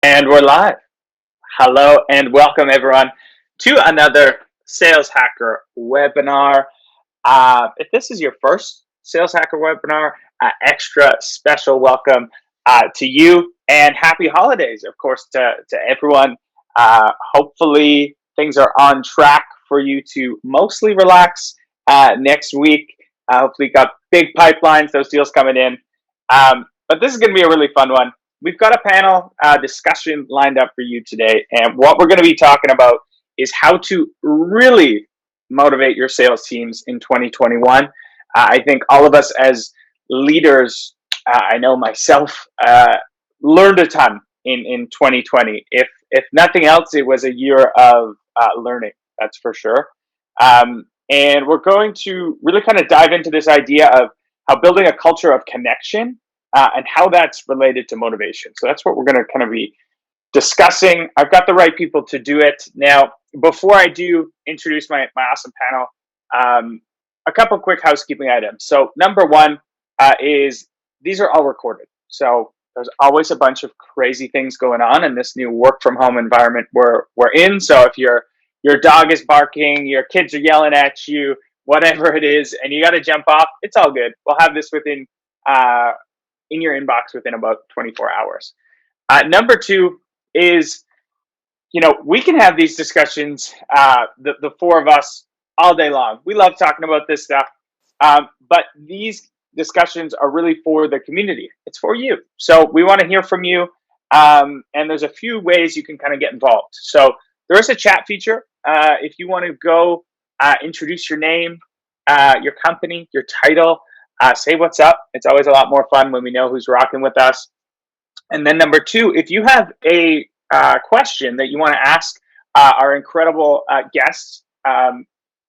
And we're live. Hello and welcome everyone to another Sales Hacker webinar. If this is your first Sales Hacker webinar, extra special welcome to you and happy holidays, of course, to everyone. Hopefully, things are on track for you to mostly relax next week. Hopefully, got big pipelines, those deals coming in. But this is going to be a really fun one. We've got a panel discussion lined up for you today. And what we're going to be talking about is how to really motivate your sales teams in 2021. I think all of us as leaders, I know myself, learned a ton in 2020. If nothing else, it was a year of learning, that's for sure. And we're going to really kind of dive into this idea of how building a culture of connection and how that's related to motivation. So that's what we're going to kind of be discussing. I've got the right people to do it. Now, before I do introduce my awesome panel, a couple quick housekeeping items. So number one is these are all recorded. So there's always a bunch of crazy things going on in this new work from home environment we're in. So if your dog is barking, your kids are yelling at you, whatever it is, and you got to jump off, it's all good. We'll have this within in your inbox within about 24 hours. Number two is, we can have these discussions, the four of us, all day long. We love talking about this stuff, but these discussions are really for the community. It's for you. So we want to hear from you, and there's a few ways you can kind of get involved. So there is a chat feature. If you want to go introduce your name, your company, your title, say what's up. It's always a lot more fun when we know who's rocking with us. And then number two, if you have a question that you want to ask our incredible guests,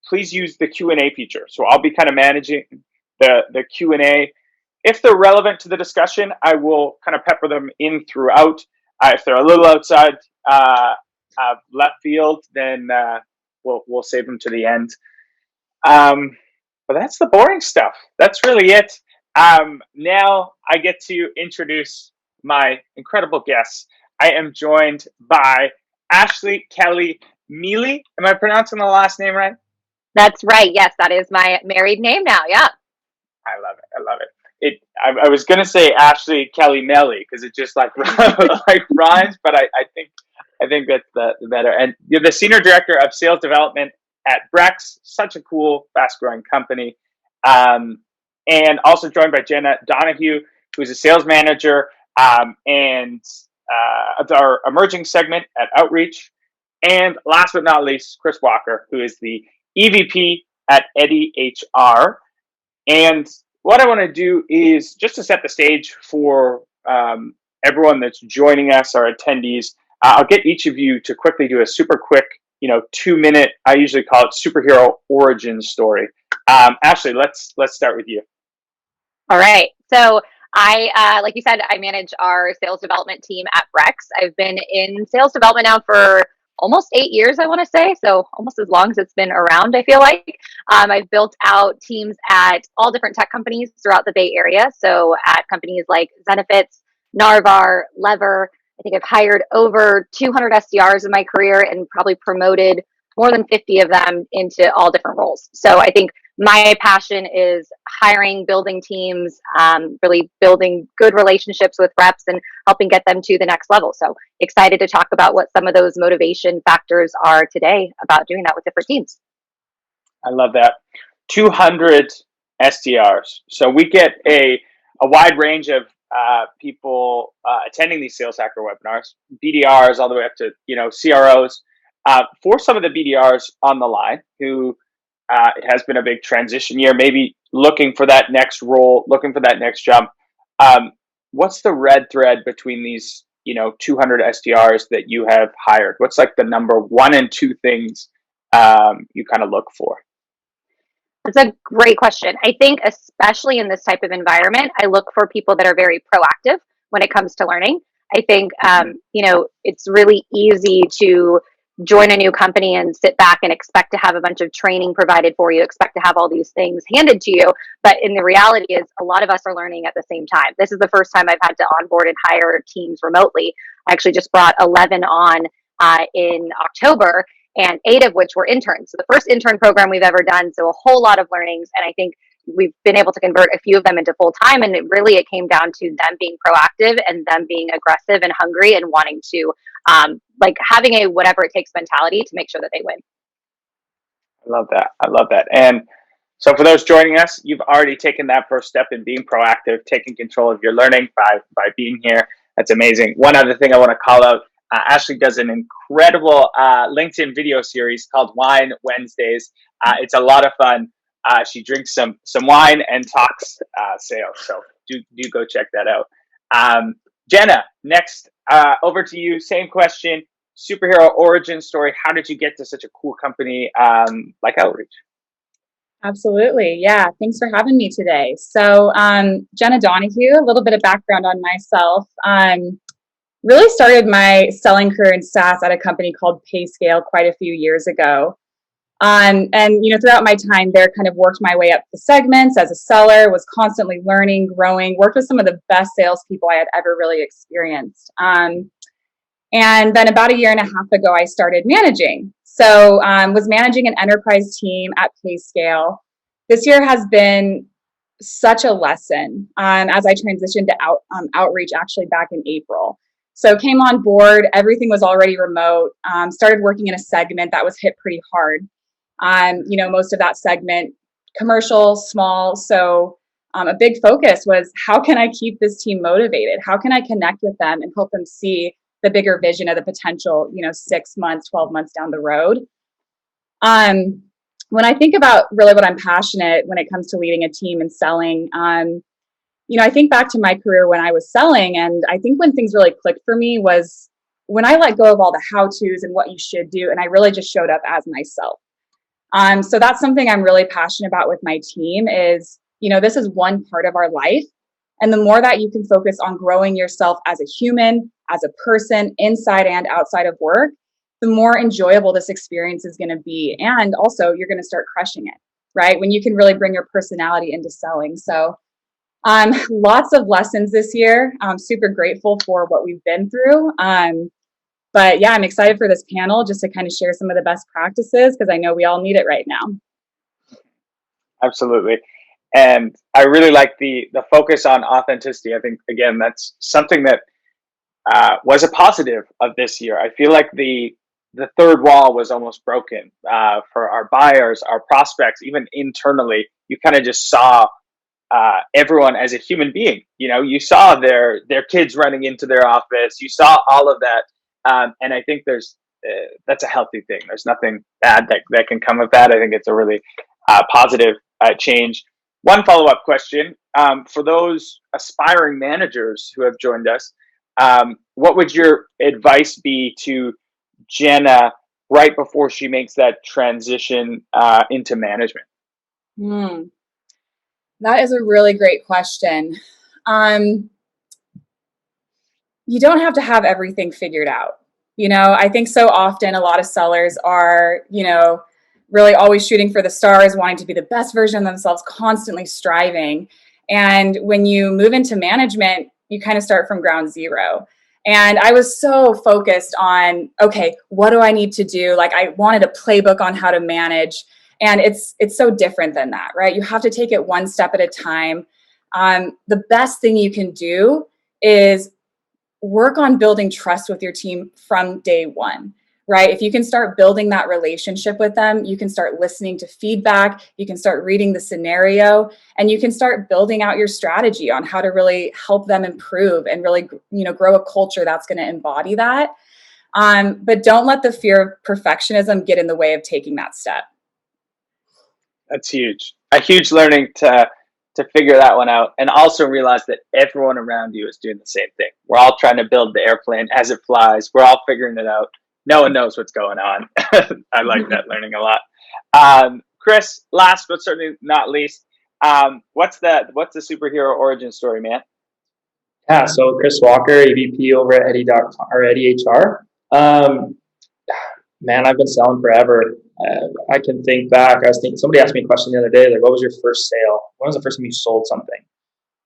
please use the Q&A feature. So I'll be kind of managing the Q&A. If they're relevant to the discussion, I will kind of pepper them in throughout. If they're a little outside left field, then we'll save them to the end. But that's the boring stuff. That's really it. Now I get to introduce my incredible guests. I am joined by Ashley Kelly Mealy. Am I pronouncing the last name right? That's right. Yes, that is my married name now. Yeah. I love it. I love it. I was gonna say Ashley Kelly Melly because it just like like rhymes, but I think that's the better. And you're the senior director of sales development at Brex, such a cool, fast growing company. And also joined by Jenna Donahue, who's a sales manager and our emerging segment at Outreach. And last but not least, Chris Walker, who is the EVP at Eddie HR. And what I want to do is just to set the stage for everyone that's joining us, our attendees. I'll get each of you to quickly do a super quick, 2-minute. I usually call it superhero origin story. Ashley, let's start with you. All right. So like you said, I manage our sales development team at Brex. I've been in sales development now for almost 8 years, I want to say. So almost as long as it's been around, I feel like. I've built out teams at all different tech companies throughout the Bay Area. So at companies like Zenefits, Narvar, Lever. I think I've hired over 200 SDRs in my career and probably promoted more than 50 of them into all different roles. So I think my passion is hiring, building teams, really building good relationships with reps and helping get them to the next level. So excited to talk about what some of those motivation factors are today about doing that with different teams. I love that. 200 SDRs. So we get a wide range of people attending these sales hacker webinars, BDRs all the way up to CROs. For some of the BDRs on the line who it has been a big transition year, maybe looking for that next role, looking for that next jump. What's the red thread between these 200 SDRs that you have hired? What's like the number one and two things you kind of look for? That's a great question. I think especially in this type of environment, I look for people that are very proactive when it comes to learning. I think, it's really easy to join a new company and sit back and expect to have a bunch of training provided for you, expect to have all these things handed to you. But in the reality is a lot of us are learning at the same time. This is the first time I've had to onboard and hire teams remotely. I actually just brought 11 on in October, and 8 of which were interns. So the first intern program we've ever done. So a whole lot of learnings. And I think we've been able to convert a few of them into full time. And it came down to them being proactive and them being aggressive and hungry and wanting to like having a whatever it takes mentality to make sure that they win. I love that. I love that. And so for those joining us, you've already taken that first step in being proactive, taking control of your learning by being here. That's amazing. One other thing I want to call out, Ashley does an incredible LinkedIn video series called Wine Wednesdays. It's a lot of fun. She drinks some wine and talks sales. So do go check that out. Jenna, next, over to you. Same question. Superhero origin story. How did you get to such a cool company like Outreach? Absolutely. Yeah. Thanks for having me today. So, Jenna Donahue, a little bit of background on myself. Really started my selling career in SaaS at a company called PayScale quite a few years ago. And, throughout my time there, kind of worked my way up the segments as a seller, was constantly learning, growing, worked with some of the best salespeople I had ever really experienced. And then about a year and a half ago, I started managing. So was managing an enterprise team at PayScale. This year has been such a lesson as I transitioned to Outreach actually back in April. So came on board, everything was already remote, started working in a segment that was hit pretty hard. Most of that segment, commercial, small. So a big focus was how can I keep this team motivated? How can I connect with them and help them see the bigger vision of the potential, 6 months, 12 months down the road. When I think about really what I'm passionate when it comes to leading a team and selling, I think back to my career when I was selling, and I think when things really clicked for me was when I let go of all the how-tos and what you should do, and I really just showed up as myself. So that's something I'm really passionate about with my team is, this is one part of our life. And the more that you can focus on growing yourself as a human, as a person, inside and outside of work, the more enjoyable this experience is going to be. And also, you're going to start crushing it, right? When you can really bring your personality into selling. So lots of lessons this year. I'm super grateful for what we've been through. But yeah, I'm excited for this panel just to kind of share some of the best practices because I know we all need it right now. Absolutely. And I really like the focus on authenticity. I think, again, that's something that was a positive of this year. I feel like the third wall was almost broken for our buyers, our prospects, even internally. You kind of just saw everyone as a human being. You saw their kids running into their office. You saw all of that. And I think that's a healthy thing. There's nothing bad that can come of that. I think it's a really positive change. One follow-up question for those aspiring managers who have joined us. What would your advice be to Jenna right before she makes that transition into management? That is a really great question. You don't have to have everything figured out. I think so often a lot of sellers are, really always shooting for the stars, wanting to be the best version of themselves, constantly striving. And when you move into management, you kind of start from ground zero. And I was so focused on, okay, what do I need to do? Like I wanted a playbook on how to manage. And it's so different than that, right? You have to take it one step at a time. The best thing you can do is work on building trust with your team from day one, right? If you can start building that relationship with them, you can start listening to feedback, you can start reading the scenario, and you can start building out your strategy on how to really help them improve and really, grow a culture that's going to embody that. But don't let the fear of perfectionism get in the way of taking that step. That's huge. A huge learning to figure that one out, and also realize that everyone around you is doing the same thing. We're all trying to build the airplane as it flies. We're all figuring it out. No one knows what's going on. I like that learning a lot. Chris, last but certainly not least, what's the superhero origin story, man? Yeah, so Chris Walker, AVP over at Eddie HR. Man, I've been selling forever. I can think back. I was thinking, somebody asked me a question the other day, like, what was your first sale? When was the first time you sold something?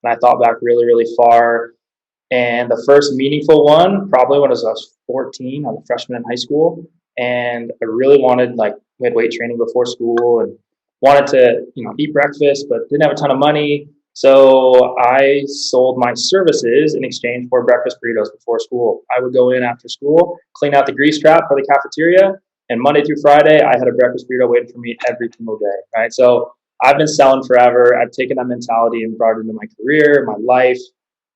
And I thought back really, really far. And the first meaningful one, probably when I was 14, I was a freshman in high school. And I really wanted, like, we had weight training before school and wanted to, eat breakfast, but didn't have a ton of money. So I sold my services in exchange for breakfast burritos before school. I would go in after school, clean out the grease trap for the cafeteria, and Monday through Friday, I had a breakfast burrito waiting for me every single day, right? So I've been selling forever. I've taken that mentality and brought it into my career, my life,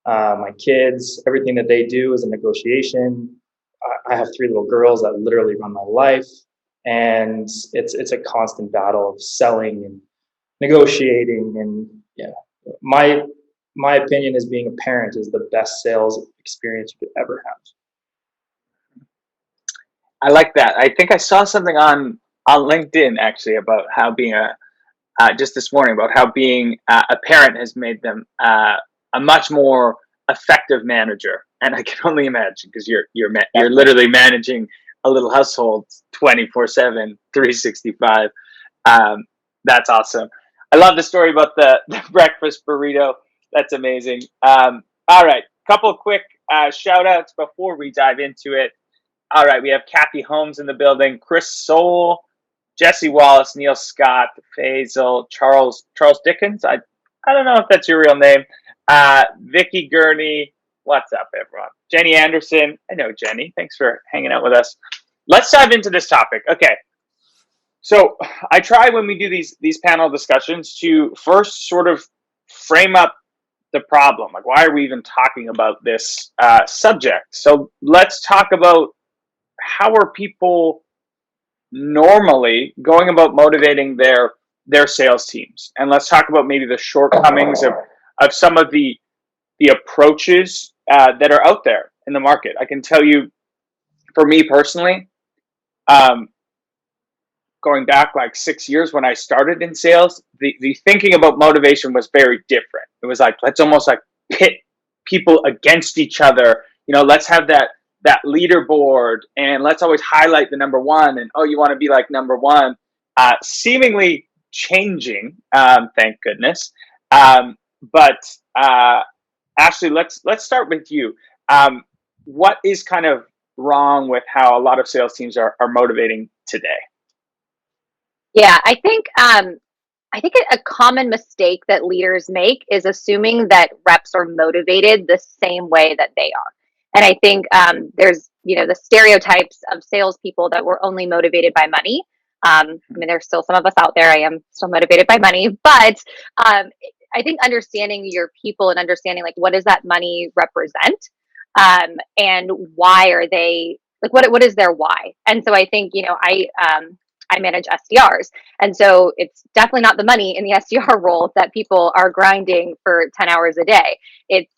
my kids. Everything that they do is a negotiation. I have 3 little girls that literally run my life, and it's a constant battle of selling and negotiating. And yeah, my opinion is being a parent is the best sales experience you could ever have. I like that. I think I saw something on LinkedIn actually about how being a just this morning about how being a parent has made them a much more effective manager. And I can only imagine because you're literally managing a little household 24/7, 365. That's awesome. I love the story about the breakfast burrito. That's amazing. All right, couple of quick shout outs before we dive into it. All right, we have Kathy Holmes in the building, Chris Soul, Jesse Wallace, Neil Scott, Faisal, Charles Dickens. I don't know if that's your real name. Vicky Gurney. What's up, everyone? Jenny Anderson. I know Jenny. Thanks for hanging out with us. Let's dive into this topic. Okay. So I try when we do these panel discussions to first sort of frame up the problem. Like, why are we even talking about this subject? So let's talk about how are people normally going about motivating their sales teams, and let's talk about maybe the shortcomings of some of the approaches that are out there in the market. I can tell you, for me personally, um, going back like 6 years when I started in sales, the thinking about motivation was very different. It was like, let's almost like pit people against each other. Let's have that leaderboard, and let's always highlight the number one, and oh, you want to be like number one. Seemingly changing, thank goodness. But Ashley, let's start with you. What is kind of wrong with how a lot of sales teams are motivating today? Yeah, I think a common mistake that leaders make is assuming that reps are motivated the same way that they are. And I think there's the stereotypes of salespeople that we're only motivated by money. I mean, there's still some of us out there. I am still motivated by money, but I think understanding your people and understanding like what does that money represent, and why are they like what is their why? And so I think I manage SDRs. And so it's definitely not the money in the SDR role that people are grinding for 10 hours a day. It's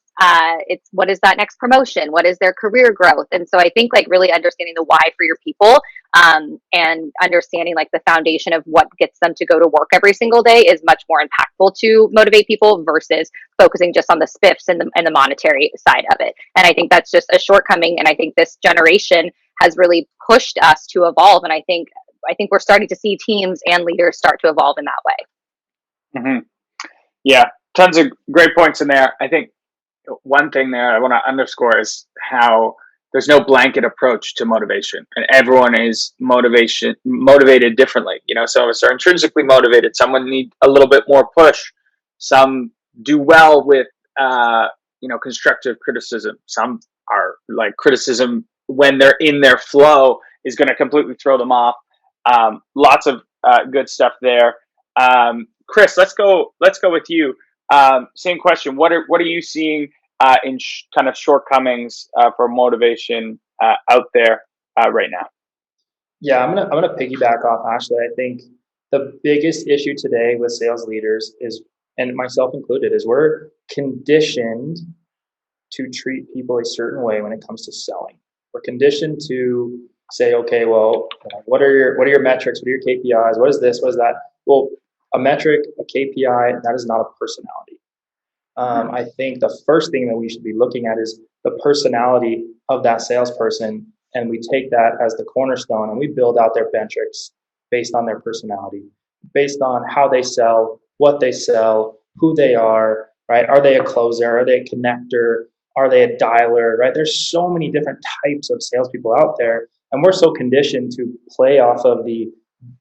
what is that next promotion? What is their career growth? And so I think like really understanding the why for your people, and understanding like the foundation of what gets them to go to work every single day is much more impactful to motivate people versus focusing just on the spiffs and the monetary side of it. And I think that's just a shortcoming. And I think this generation has really pushed us to evolve. And I think we're starting to see teams and leaders start to evolve in that way. Mm-hmm. Yeah, tons of great points in there. I think one thing there I want to underscore is how there's no blanket approach to motivation, and everyone is motivated differently. Some of us are intrinsically motivated. Some need a little bit more push. Some do well with constructive criticism. Some are like criticism when they're in their flow is going to completely throw them off. Lots of good stuff there. Chris, let's go with you. Same question. What are you seeing in kind of shortcomings for motivation out there right now? Yeah, I'm gonna piggyback off Ashley. I think the biggest issue today with sales leaders is, and myself included, is we're conditioned to treat people a certain way when it comes to selling. We're conditioned to say, okay, well, what are your metrics? What are your KPIs? What is this? What is that? Well, a metric, a KPI, that is not a personality. I think the first thing that we should be looking at is the personality of that salesperson And we take that as the cornerstone and we build out their metrics based on their personality, based on how they sell, what they sell, who they are, right? Are they a closer? Are they a connector? Are they a dialer, right? There's so many different types of salespeople out there. And we're so conditioned to play off of the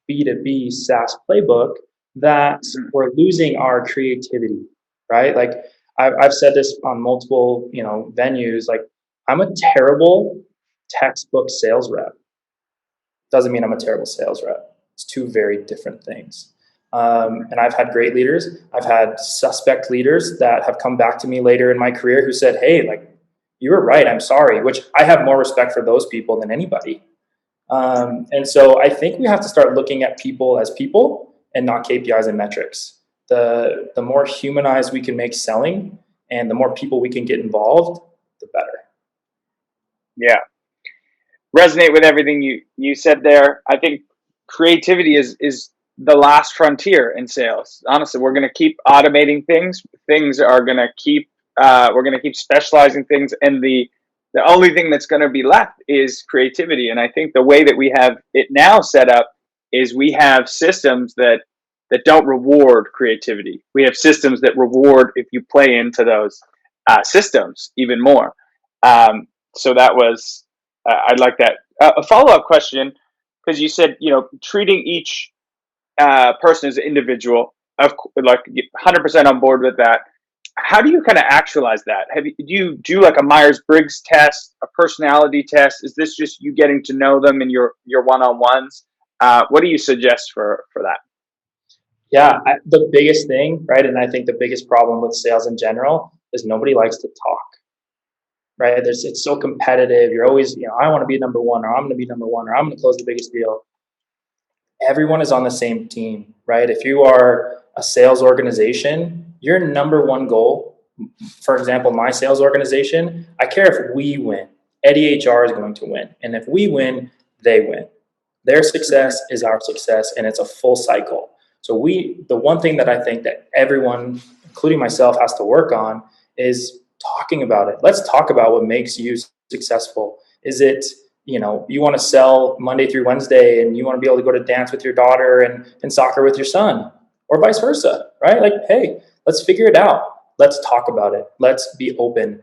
B2B SaaS playbook that we're losing our creativity, right? Like I've said this on multiple, venues, like I'm a terrible textbook sales rep. Doesn't mean I'm a terrible sales rep. It's two very different things. And I've had great leaders. I've had suspect leaders that have come back to me later in my career who said, hey, like, you were right, I'm sorry, which I have more respect for those people than anybody. And so I think we have to start looking at people as people and not KPIs and metrics. The more humanized we can make selling and the more people we can get involved, the better. Yeah. Resonate with everything you said there. I think creativity is the last frontier in sales. Honestly, we're going to keep automating things. Things are going to keep we're going to keep specializing things, and the only thing that's going to be left is creativity. And I think the way that we have it now set up is we have systems that don't reward creativity. We have systems that reward if you play into those systems even more. So that was I'd like that. A follow-up question, because you said, treating each person as an individual, like 100% on board with that. How do you kind of actualize that? Do you do like a Myers-Briggs test, a personality test? Is this just you getting to know them in your one-on-ones? What do you suggest for that? Yeah, the biggest thing, right, and I think the biggest problem with sales in general is nobody likes to talk. Right? It's so competitive. You're always, I want to be number one, or I'm going to be number one, or I'm going to close the biggest deal. Everyone is on the same team, right? If you are a sales organization, your number one goal, for example, my sales organization, I care if we win. Eddie HR is going to win. And if we win, they win. Their success is our success, and it's a full cycle. So the one thing that I think that everyone, including myself, has to work on is talking about it. Let's talk about what makes you successful. Is it, you want to sell Monday through Wednesday and you want to be able to go to dance with your daughter and soccer with your son, or vice versa, right? Like, hey, let's figure it out. Let's talk about it. Let's be open.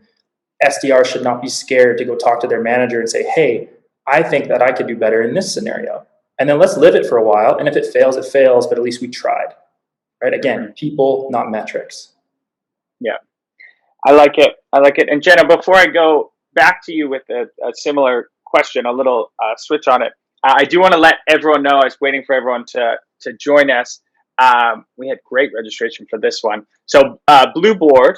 SDR should not be scared to go talk to their manager and say, hey, I think that I could do better in this scenario. And then let's live it for a while. And if it fails, it fails, but at least we tried, right? Again, people, not metrics. Yeah. I like it. And Jenna, before I go back to you with a similar question, a little switch on it, I do want to let everyone know, I was waiting for everyone to join us. We had great registration for this one. So Blueboard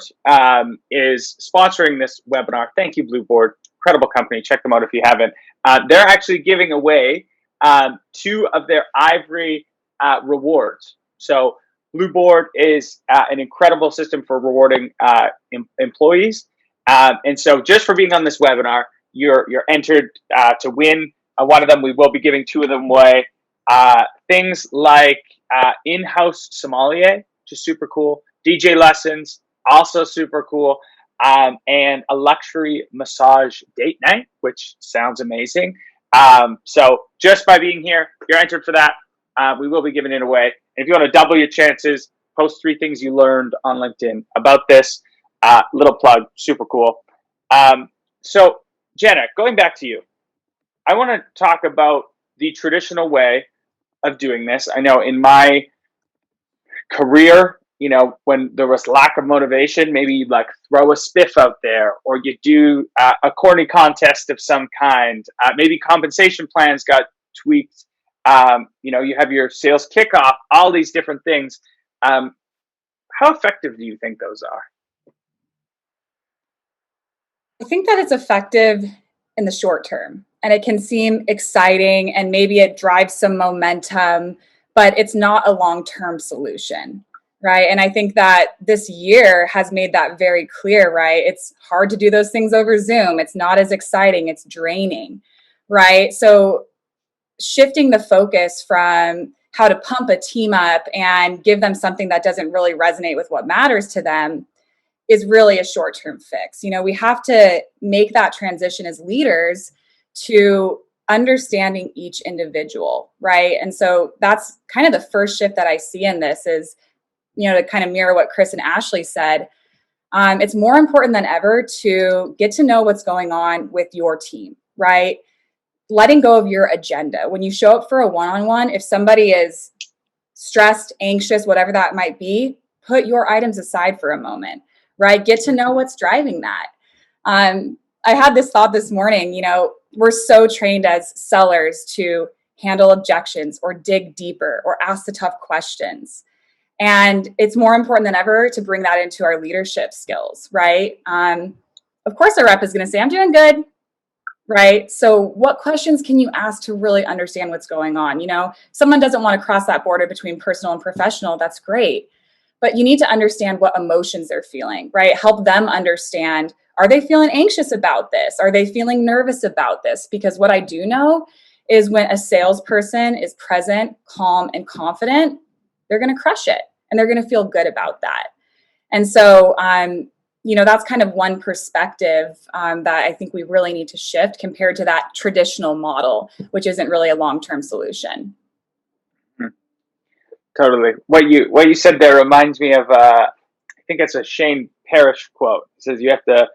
is sponsoring this webinar. Thank you, Blueboard. Incredible company. Check them out if you haven't. They're actually giving away 2 of their Ivory rewards. So Blueboard is an incredible system for rewarding employees. And so just for being on this webinar, you're entered to win one of them. We will be giving 2 of them away. Things like in-house sommelier, which is super cool. DJ lessons, also super cool. And a luxury massage date night, which sounds amazing. So just by being here, you're entered for that. We will be giving it away. And if you want to double your chances, post 3 things you learned on LinkedIn about this. Little plug, super cool. So Jenna, going back to you, I want to talk about the traditional way of doing this. I know in my career, when there was lack of motivation, maybe you'd like throw a spiff out there, or you do a corny contest of some kind. Maybe compensation plans got tweaked. You have your sales kickoff, all these different things. How effective do you think those are? I think that it's effective in the short term, and it can seem exciting and maybe it drives some momentum, but it's not a long-term solution, right? And I think that this year has made that very clear, right? It's hard to do those things over Zoom. It's not as exciting. It's draining, right? So shifting the focus from how to pump a team up and give them something that doesn't really resonate with what matters to them is really a short-term fix. We have to make that transition as leaders to understanding each individual, right? And so that's kind of the first shift that I see in this is, to kind of mirror what Chris and Ashley said. It's more important than ever to get to know what's going on with your team, right? Letting go of your agenda. When you show up for a one-on-one, if somebody is stressed, anxious, whatever that might be, put your items aside for a moment, right? Get to know what's driving that. I had this thought this morning, we're so trained as sellers to handle objections or dig deeper or ask the tough questions. And it's more important than ever to bring that into our leadership skills, right? Of course, a rep is going to say, I'm doing good, right? So what questions can you ask to really understand what's going on? Someone doesn't want to cross that border between personal and professional. That's great. But you need to understand what emotions they're feeling, right? Help them understand, are they feeling anxious about this? Are they feeling nervous about this? Because what I do know is when a salesperson is present, calm, and confident, they're going to crush it and they're going to feel good about that. And so, that's kind of one perspective that I think we really need to shift compared to that traditional model, which isn't really a long-term solution. Totally. What you said there reminds me of, I think it's a Shane Parrish quote. It says you have to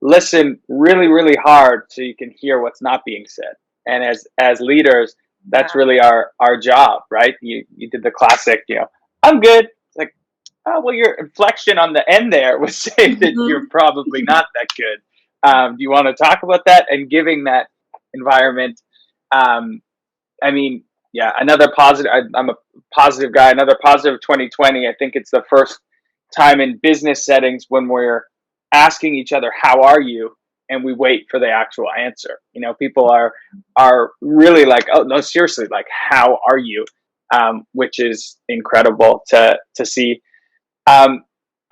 listen really, really hard so you can hear what's not being said. And as leaders, that's really our job, right? You did the classic, I'm good. It's like, oh, well, your inflection on the end there would say that you're probably not that good. Do you want to talk about that and giving that environment? Another positive. I'm a positive guy. Another positive 2020. I think it's the first time in business settings when we're asking each other, "How are you?" and we wait for the actual answer. People are really like, "Oh no, seriously, like, how are you?" Which is incredible to see. All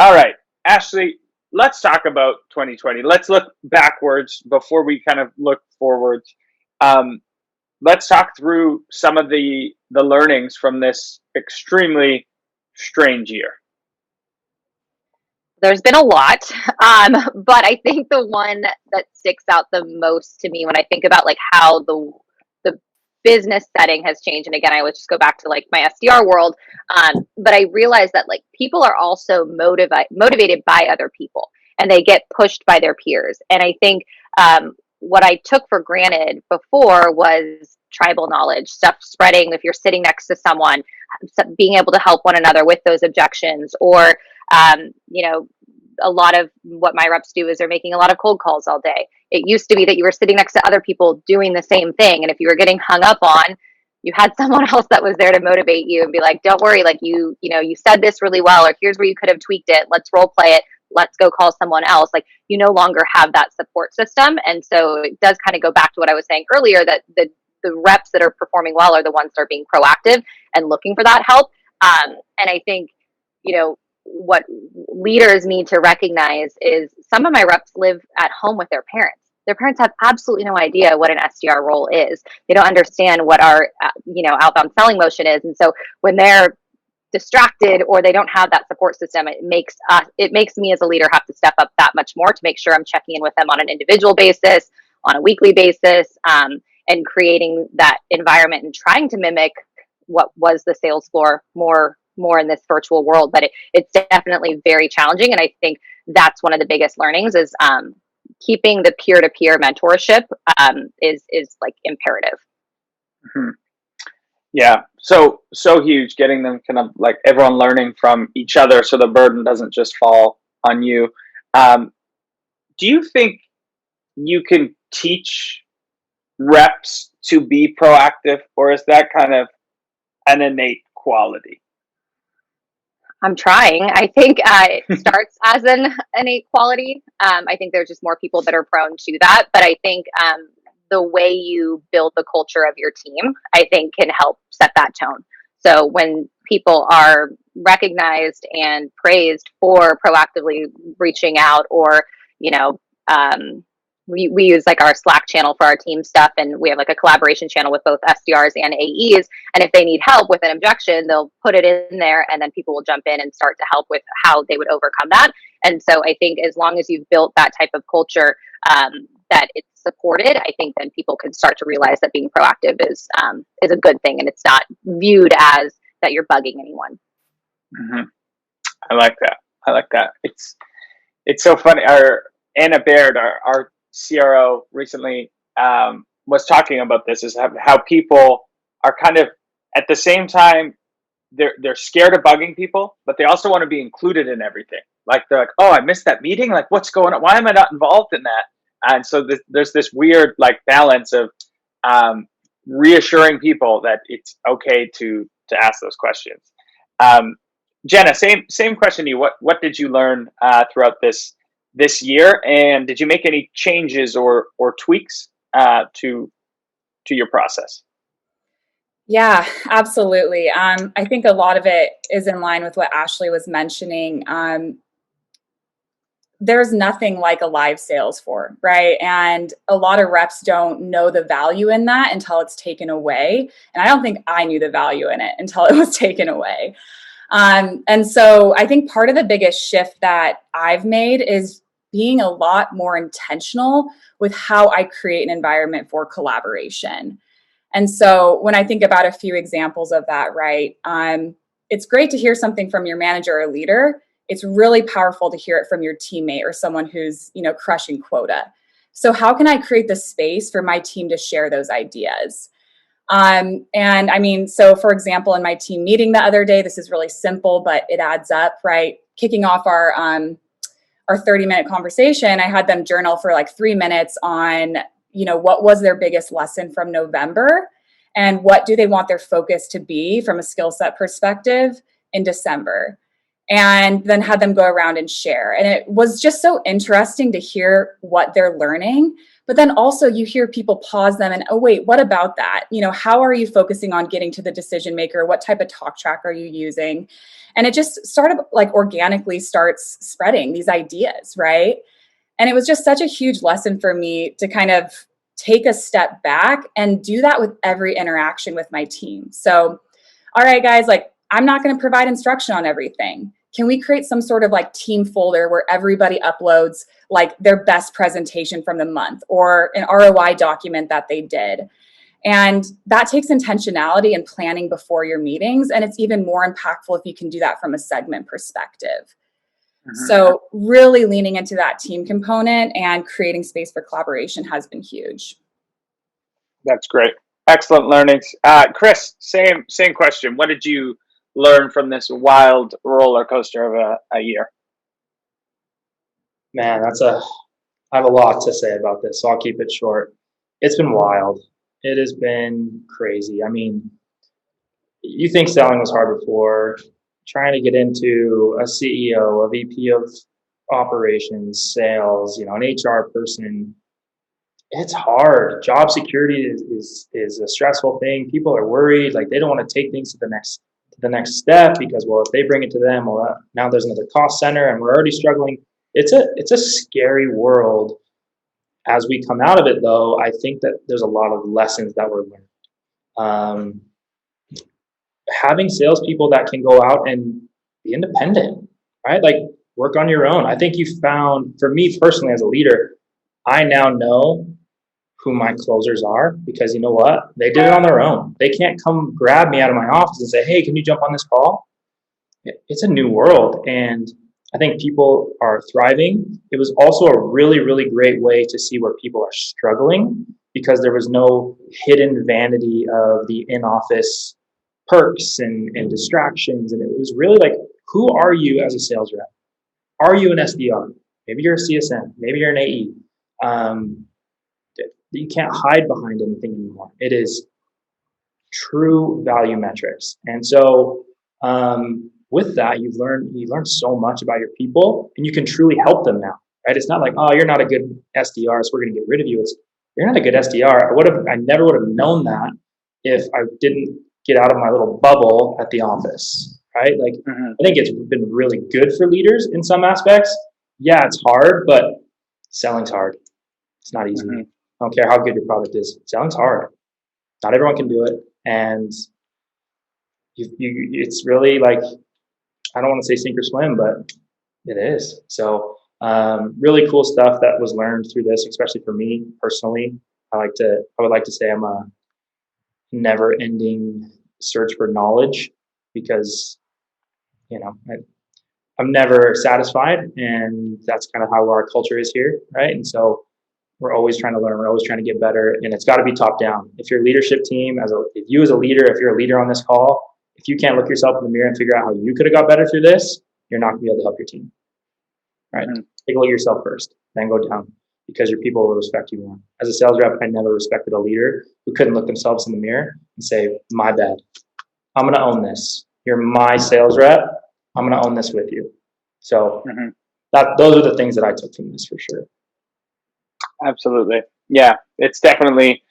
right, Ashley, let's talk about 2020. Let's look backwards before we kind of look forwards. Let's talk through some of the learnings from this extremely strange year. There's been a lot, but I think the one that sticks out the most to me when I think about like how the business setting has changed, and again, I would just go back to like my SDR world, but I realized that like people are also motivated by other people, and they get pushed by their peers. And I think what I took for granted before was tribal knowledge, stuff spreading. If you're sitting next to someone, being able to help one another with those objections, or a lot of what my reps do is they're making a lot of cold calls all day. It used to be that you were sitting next to other people doing the same thing, and if you were getting hung up on, you had someone else that was there to motivate you and be like, don't worry, like you said this really well, or here's where you could have tweaked it, let's role play it, let's go call someone else. Like, you no longer have that support system. And so it does kind of go back to what I was saying earlier, that the reps that are performing well are the ones that are being proactive and looking for that help. And I think, what leaders need to recognize is some of my reps live at home with their parents. Their parents have absolutely no idea what an SDR role is. They don't understand what our, outbound selling motion is. And so when they're distracted or they don't have that support system, it makes me as a leader have to step up that much more to make sure I'm checking in with them on an individual basis, on a weekly basis, and creating that environment and trying to mimic what was the sales floor more in this virtual world. But it's definitely very challenging. And I think that's one of the biggest learnings is keeping the peer-to-peer mentorship is like imperative. Mm-hmm. Yeah, so huge, getting them kind of like everyone learning from each other so the burden doesn't just fall on you. Do you think you can teach reps to be proactive, or is that kind of an innate quality? I'm trying. I think it starts as an innate quality. I think there's just more people that are prone to that. But I think the way you build the culture of your team, I think can help set that tone. So when people are recognized and praised for proactively reaching out, or, we use like our Slack channel for our team stuff, and we have like a collaboration channel with both SDRs and AEs. And if they need help with an objection, they'll put it in there, and then people will jump in and start to help with how they would overcome that. And so I think as long as you've built that type of culture, that it's supported, I think then people can start to realize that being proactive is a good thing, and it's not viewed as that you're bugging anyone. Mm-hmm. I like that. I like that. It's so funny. Our Anna Baird, our CRO, recently was talking about this: is how people are kind of at the same time they're scared of bugging people, but they also want to be included in everything. Like they're like, oh, I missed that meeting. Like, what's going on? Why am I not involved in that? And so there's this weird like balance of reassuring people that it's okay to ask those questions. Um, Jenna, same question to you. What did you learn throughout this year, and did you make any changes or tweaks to your process? Yeah, absolutely. I think a lot of it is in line with what Ashley was mentioning. There's nothing like a live sales floor, right? And a lot of reps don't know the value in that until it's taken away. And I don't think I knew the value in it until it was taken away. And so I think part of the biggest shift that I've made is being a lot more intentional with how I create an environment for collaboration. And so when I think about a few examples of that, right, it's great to hear something from your manager or leader. It's really powerful to hear it from your teammate or someone who's, crushing quota. So how can I create the space for my team to share those ideas? And I mean, so for example, in my team meeting the other day, this is really simple, but it adds up, right? Kicking off our 30-minute conversation, I had them journal for like 3 minutes on, what was their biggest lesson from November and what do they want their focus to be from a skill set perspective in December. And then had them go around and share. And it was just so interesting to hear what they're learning. But then also you hear people pause them and, oh, wait, what about that? How are you focusing on getting to the decision maker? What type of talk track are you using? And it just sort of like organically starts spreading these ideas, right? And it was just such a huge lesson for me to kind of take a step back and do that with every interaction with my team. So, all right, guys, like I'm not going to provide instruction on everything. Can we create some sort of like team folder where everybody uploads like their best presentation from the month or an ROI document that they did? And that takes intentionality and planning before your meetings. And it's even more impactful if you can do that from a segment perspective. Mm-hmm. So really leaning into that team component and creating space for collaboration has been huge. That's great. Excellent learnings. Chris, same question. What did you learn from this wild roller coaster of a year? Man, I have a lot to say about this, so I'll keep it short. It's been wild. It has been crazy. I mean, you think selling was hard before. Trying to get into a CEO, a VP of operations, sales, an HR person, it's hard. Job security is a stressful thing. People are worried, like they don't want to take things to the next step because, well, if they bring it to them, well, now there's another cost center and we're already struggling. It's a scary world. As we come out of it, though, I think that there's a lot of lessons that we're learning. Having salespeople that can go out and be independent, right? Like work on your own. I think you found, for me personally as a leader, I now know who my closers are because you know what? They did it on their own. They can't come grab me out of my office and say, hey, can you jump on this call? It's a new world. And I think people are thriving. It was also a really, really great way to see where people are struggling because there was no hidden vanity of the in-office perks and distractions. And it was really like, who are you as a sales rep? Are you an SDR? Maybe you're a CSM. Maybe you're an AE. You can't hide behind anything anymore. It is true value metrics. And so with that, you learn so much about your people and you can truly help them now, right? It's not like, oh, you're not a good SDR, so we're going to get rid of you. It's, you're not a good SDR. I never would have known that if I didn't get out of my little bubble at the office, right? Like, I think it's been really good for leaders in some aspects. Yeah, it's hard, but selling's hard. It's not easy. I don't care how good your product is. Selling's hard. Not everyone can do it. And it's really like, I don't want to say sink or swim, but it is. So Really cool stuff that was learned through this, especially for me personally. I would like to say I'm a never ending search for knowledge because, you know, I'm never satisfied, and that's kind of how our culture is here, right? And so we're always trying to learn, we're always trying to get better, and it's got to be top down. If your leadership team, if you as a leader, if you're a leader on this call, if you can't look yourself in the mirror and figure out how you could have got better through this, you're not going to be able to help your team, right? Mm-hmm. Take a look at yourself first, then go down, because your people will respect you more. As a sales rep, I never respected a leader who couldn't look themselves in the mirror and say, my bad, I'm going to own this. You're my sales rep. I'm going to own this with you. So those are the things that I took from this for sure. Absolutely. Yeah, it's definitely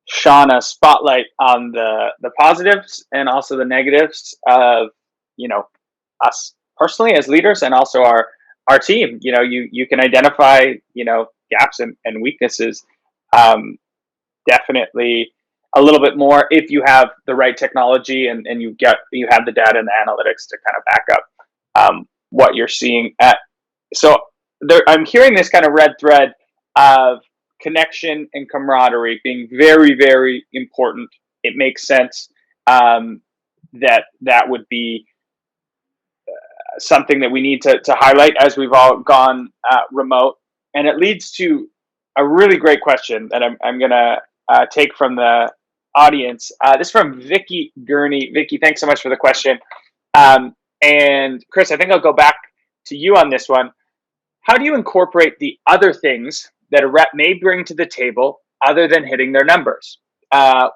shone a spotlight on the positives and also the negatives of, us personally as leaders, and also our team. You can identify, gaps and weaknesses, definitely a little bit more if you have the right technology and you have the data and the analytics to kind of back up what you're seeing. So I'm hearing this kind of red thread of connection and camaraderie being very, very important. It makes sense that would be something that we need to highlight as we've all gone remote. And it leads to a really great question that I'm going to take from the audience. This is from Vicky Gurney. Vicky, thanks so much for the question. And Chris, I think I'll go back to you on this one. How do you incorporate the other things that a rep may bring to the table other than hitting their numbers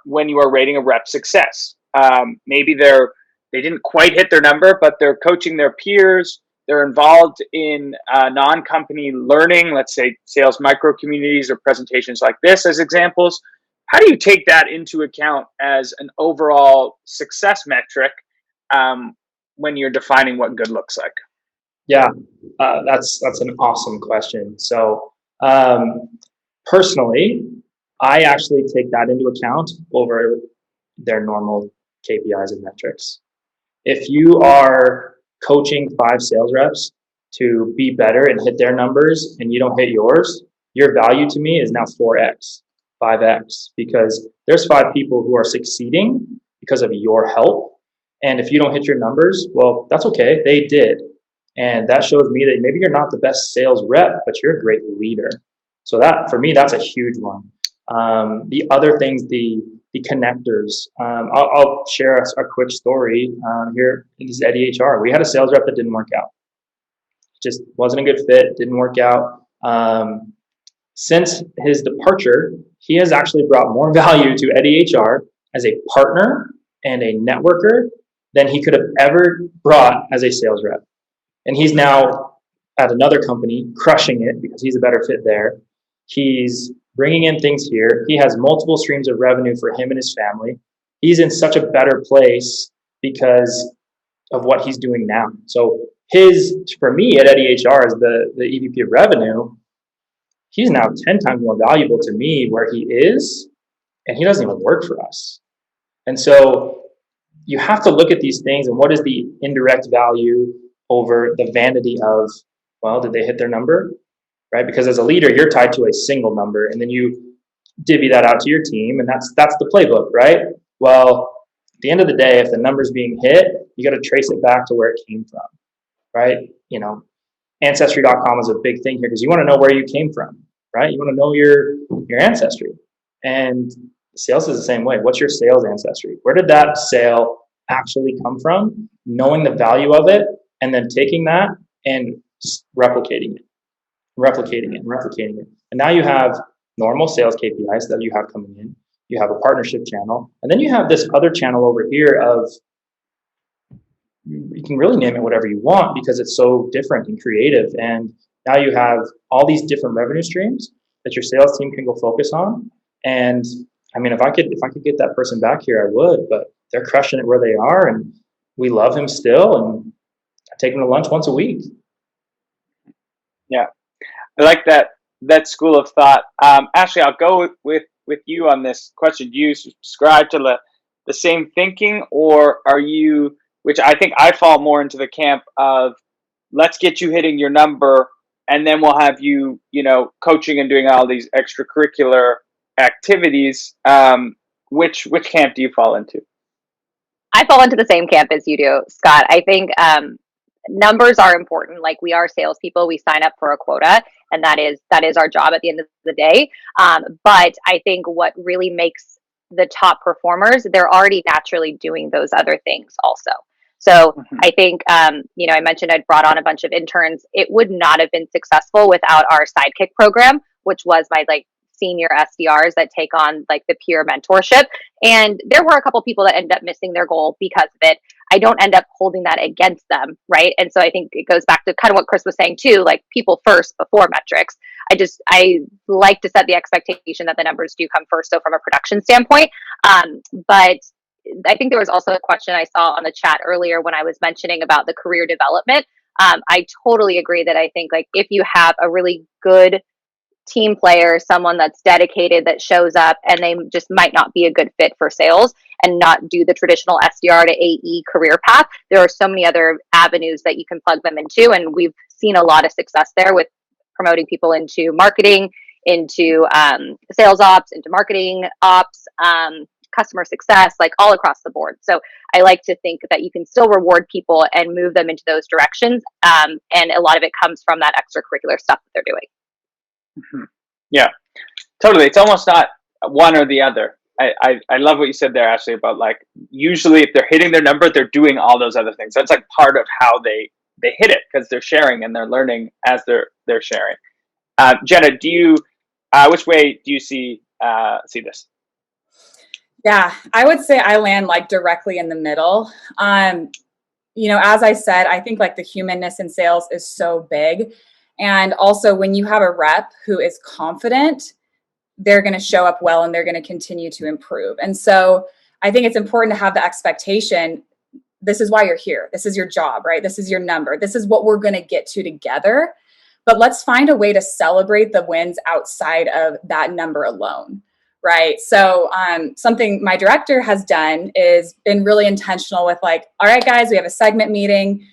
when you are rating a rep's success? Maybe they didn't quite hit their number, but they're coaching their peers. They're involved in non-company learning, let's say sales micro communities or presentations like this as examples. How do you take that into account as an overall success metric when you're defining what good looks like? Yeah, that's an awesome question. So personally, I actually take that into account over their normal KPIs and metrics. If you are coaching 5 sales reps to be better and hit their numbers and you don't hit yours, your value to me is now 4x, 5x, because there's 5 people who are succeeding because of your help. And if you don't hit your numbers, well, that's okay. They did. And that shows me that maybe you're not the best sales rep, but you're a great leader. So that, for me, that's a huge one. The other things, the connectors. I'll share a quick story here. This is Eddie HR. We had a sales rep that didn't work out. Just wasn't a good fit, didn't work out. Since his departure, he has actually brought more value to Eddie HR as a partner and a networker than he could have ever brought as a sales rep. And he's now at another company crushing it because he's a better fit there. He's bringing in things here. He has multiple streams of revenue for him and his family. He's in such a better place because of what he's doing now. So for me at Eddie HR as the EVP of revenue, he's now 10 times more valuable to me where he is, and he doesn't even work for us. And so you have to look at these things and what is the indirect value over the vanity of, well, did they hit their number, right? Because as a leader, you're tied to a single number, and then you divvy that out to your team, and that's the playbook, right? Well, at the end of the day, if the number's being hit, you got to trace it back to where it came from, right? Ancestry.com is a big thing here because you want to know where you came from, right? You want to know your ancestry. And sales is the same way. What's your sales ancestry? Where did that sale actually come from? Knowing the value of it, and then taking that and replicating it. And now you have normal sales KPIs that you have coming in. You have a partnership channel. And then you have this other channel over here of, you can really name it whatever you want because it's so different and creative. And now you have all these different revenue streams that your sales team can go focus on. And I mean, if I could get that person back here, I would, but they're crushing it where they are, and we love him still, and I take him to lunch once a week. Yeah, I like that school of thought. Ashley, I'll go with you on this question. Do you subscribe to the same thinking, or are you, which I think I fall more into the camp of, let's get you hitting your number and then we'll have you, coaching and doing all these extracurricular activities. Which camp do you fall into? I fall into the same camp as you do, Scott. I think numbers are important. Like, we are salespeople, we sign up for a quota, and that is our job at the end of the day. But I think what really makes the top performers, they're already naturally doing those other things also. So I think, I mentioned I'd brought on a bunch of interns. It would not have been successful without our sidekick program, which was my senior SDRs that take on the peer mentorship. And there were a couple people that ended up missing their goal because of it. I don't end up holding that against them, right? And so I think it goes back to kind of what Chris was saying too, people first before metrics. I like to set the expectation that the numbers do come first, so from a production standpoint. But I think there was also a question I saw on the chat earlier when I was mentioning about the career development. I totally agree that I think if you have a really good team player, someone that's dedicated, that shows up, and they just might not be a good fit for sales and not do the traditional SDR to AE career path, there are so many other avenues that you can plug them into. And we've seen a lot of success there with promoting people into marketing, into sales ops, into marketing ops, customer success, all across the board. So I like to think that you can still reward people and move them into those directions. And a lot of it comes from that extracurricular stuff that they're doing. Mm-hmm. Yeah, totally. It's almost not one or the other. I love what you said there, Ashley, about usually if they're hitting their number, they're doing all those other things. That's part of how they hit it, because they're sharing and they're learning as they're sharing. Jenna, do you which way do you see this? Yeah, I would say I land directly in the middle. As I said, I think the humanness in sales is so big. And also, when you have a rep who is confident, they're going to show up well and they're going to continue to improve. And so I think it's important to have the expectation, this is why you're here. This is your job, right? This is your number. This is what we're going to get to together. But let's find a way to celebrate the wins outside of that number alone, right? So something my director has done is been really intentional with all right, guys, we have a segment meeting.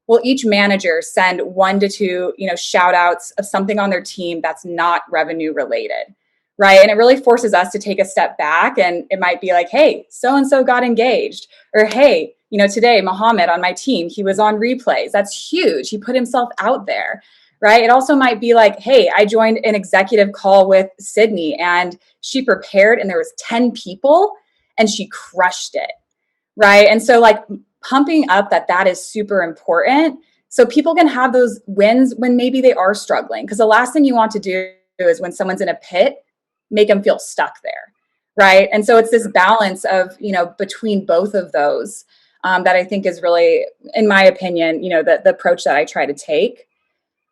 Will each manager send 1 to 2, shout outs of something on their team that's not revenue related, right? And it really forces us to take a step back, and it might be hey, so-and-so got engaged, or hey, today Mohammed on my team, he was on replays. That's huge. He put himself out there, right? It also might be hey, I joined an executive call with Sydney and she prepared and there was 10 people and she crushed it, right? And so pumping up that is super important so people can have those wins when maybe they are struggling. Because the last thing you want to do is when someone's in a pit, make them feel stuck there, right? And so it's this balance of, between both of those that I think is really, in my opinion, the approach that I try to take.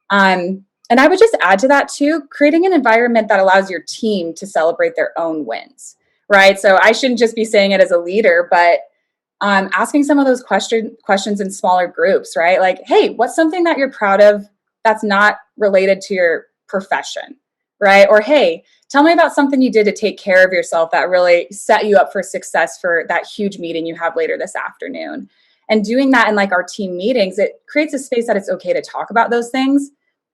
And I would just add to that too, creating an environment that allows your team to celebrate their own wins, right? So I shouldn't just be saying it as a leader, but asking some of those questions in smaller groups, right? Hey, what's something that you're proud of that's not related to your profession, right? Or, hey, tell me about something you did to take care of yourself that really set you up for success for that huge meeting you have later this afternoon. And doing that in our team meetings, it creates a space that it's okay to talk about those things.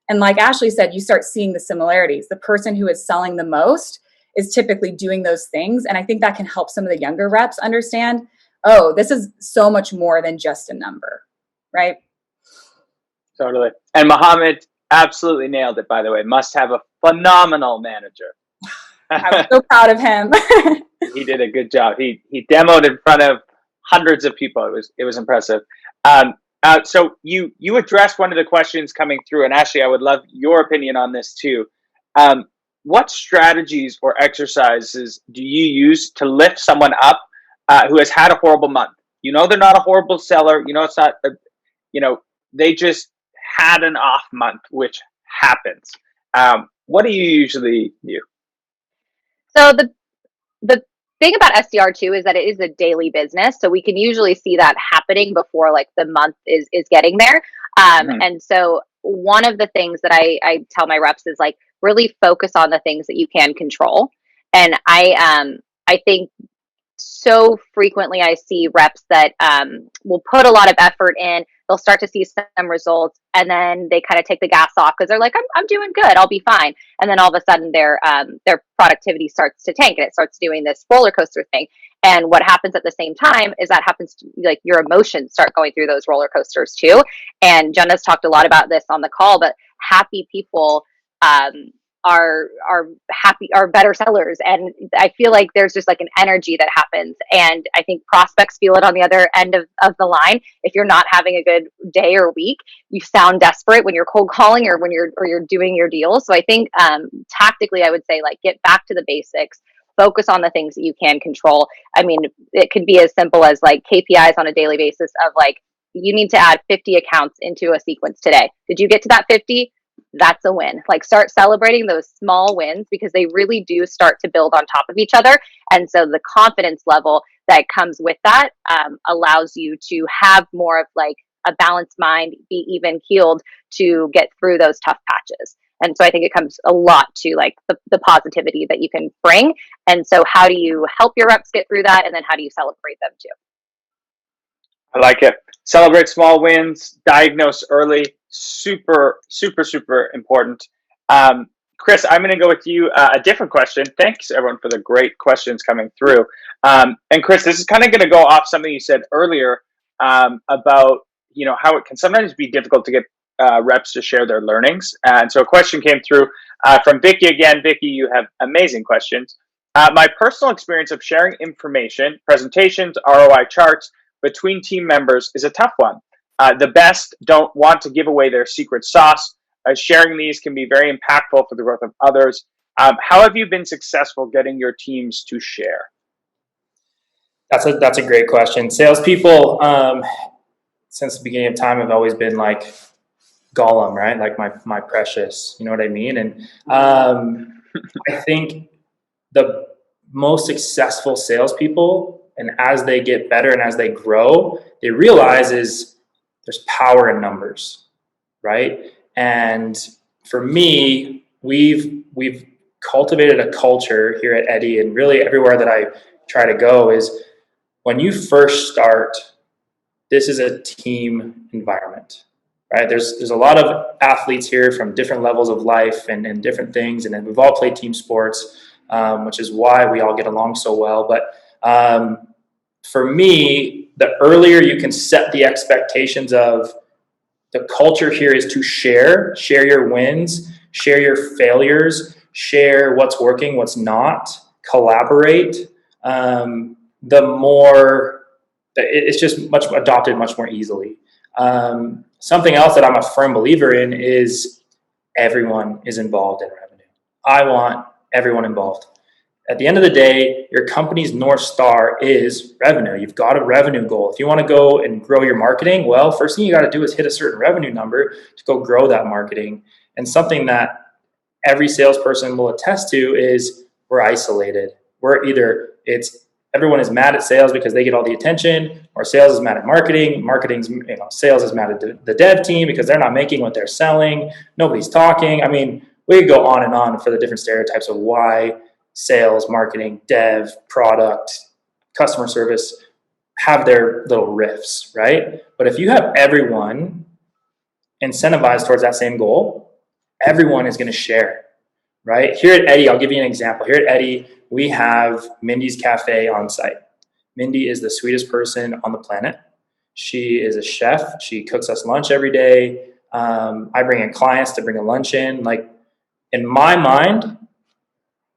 And like Ashley said, you start seeing the similarities. The person who is selling the most is typically doing those things. And I think that can help some of the younger reps understand, oh, this is so much more than just a number, right? Totally. And Mohammed absolutely nailed it, by the way. Must have a phenomenal manager. I'm so proud of him. He did a good job. He demoed in front of hundreds of people. It was impressive. So you addressed one of the questions coming through, and Ashley, I would love your opinion on this too. What strategies or exercises do you use to lift someone up who has had a horrible month? They're not a horrible seller. It's not. They just had an off month, which happens. What do you usually do? So the thing about SDR too is that it is a daily business, so we can usually see that happening before the month is getting there. And so one of the things that I tell my reps is really focus on the things that you can control. And I think so frequently I see reps that will put a lot of effort in. They'll they'll start to see some results, and then they kind of take the gas off because they're like, I'm doing good, I'll be fine. And then all of a sudden their productivity starts to tank, and it starts doing this roller coaster thing. And what happens at the same time is that happens to, like, your emotions start going through those roller coasters too. And Jenna's talked a lot about this on the call, but happy people are happy, are better sellers. And I feel like there's just like an energy that happens. And I think prospects feel it on the other end of the line. If you're not having a good day or week, you sound desperate when you're cold calling or when you're doing your deals. So I think tactically, I would say, like, get back to the basics. Focus on the things that you can control. I mean, it could be as simple as like KPIs on a daily basis of like, you need to add 50 accounts into a sequence today. Did you get to that 50? That's a win. Like, start celebrating those small wins, because they really do start to build on top of each other. And so the confidence level that comes with that allows you to have more of like a balanced mind, be even keeled to get through those tough patches. And so I think it comes a lot to like the positivity that you can bring. And so how do you help your reps get through that? And then how do you celebrate them too? I like it. Celebrate small wins, diagnose early. Super, super, super important. Chris, I'm going to go with you. A different question. Thanks, everyone, for the great questions coming through. And Chris, this is kind of going to go off something you said earlier about, you know, how it can sometimes be difficult to get reps to share their learnings. And so a question came through from Vicky again. Vicky, you have amazing questions. My personal experience of sharing information, presentations, ROI charts between team members is a tough one. The best don't want to give away their secret sauce. Sharing these can be very impactful for the growth of others. How have you been successful getting your teams to share? That's a great question. Salespeople, since the beginning of time, have always been like Gollum, right? Like my precious, you know what I mean? And I think the most successful salespeople, and as they get better and as they grow, they realize is there's power in numbers, right? And for me, we've cultivated a culture here at Eddie, and really everywhere that I try to go, is when you first start, this is a team environment, right? There's a lot of athletes here from different levels of life and different things, and then we've all played team sports, which is why we all get along so well. But for me, the earlier you can set the expectations of the culture here is to share your wins, share your failures, share what's working, what's not, collaborate, the more it's just much adopted much more easily. Something else that I'm a firm believer in is everyone is involved in revenue. I want everyone involved. At the end of the day, your company's North Star is revenue. You've got a revenue goal. If you want to go and grow your marketing, well, first thing you got to do is hit a certain revenue number to go grow that marketing. And something that every salesperson will attest to is we're isolated. We're either everyone is mad at sales because they get all the attention, or sales is mad at marketing. Sales is mad at the dev team because they're not making what they're selling. Nobody's talking. I mean, we could go on and on for the different stereotypes of why sales, marketing, dev, product, customer service have their little riffs, right? But if you have everyone incentivized towards that same goal, everyone is going to share, right? Here at Eddie, I'll give you an example. Here at Eddie, we have Mindy's Cafe on site. Mindy is the sweetest person on the planet. She is a chef. She cooks us lunch every day. I bring in clients to bring a lunch in. Like, in my mind,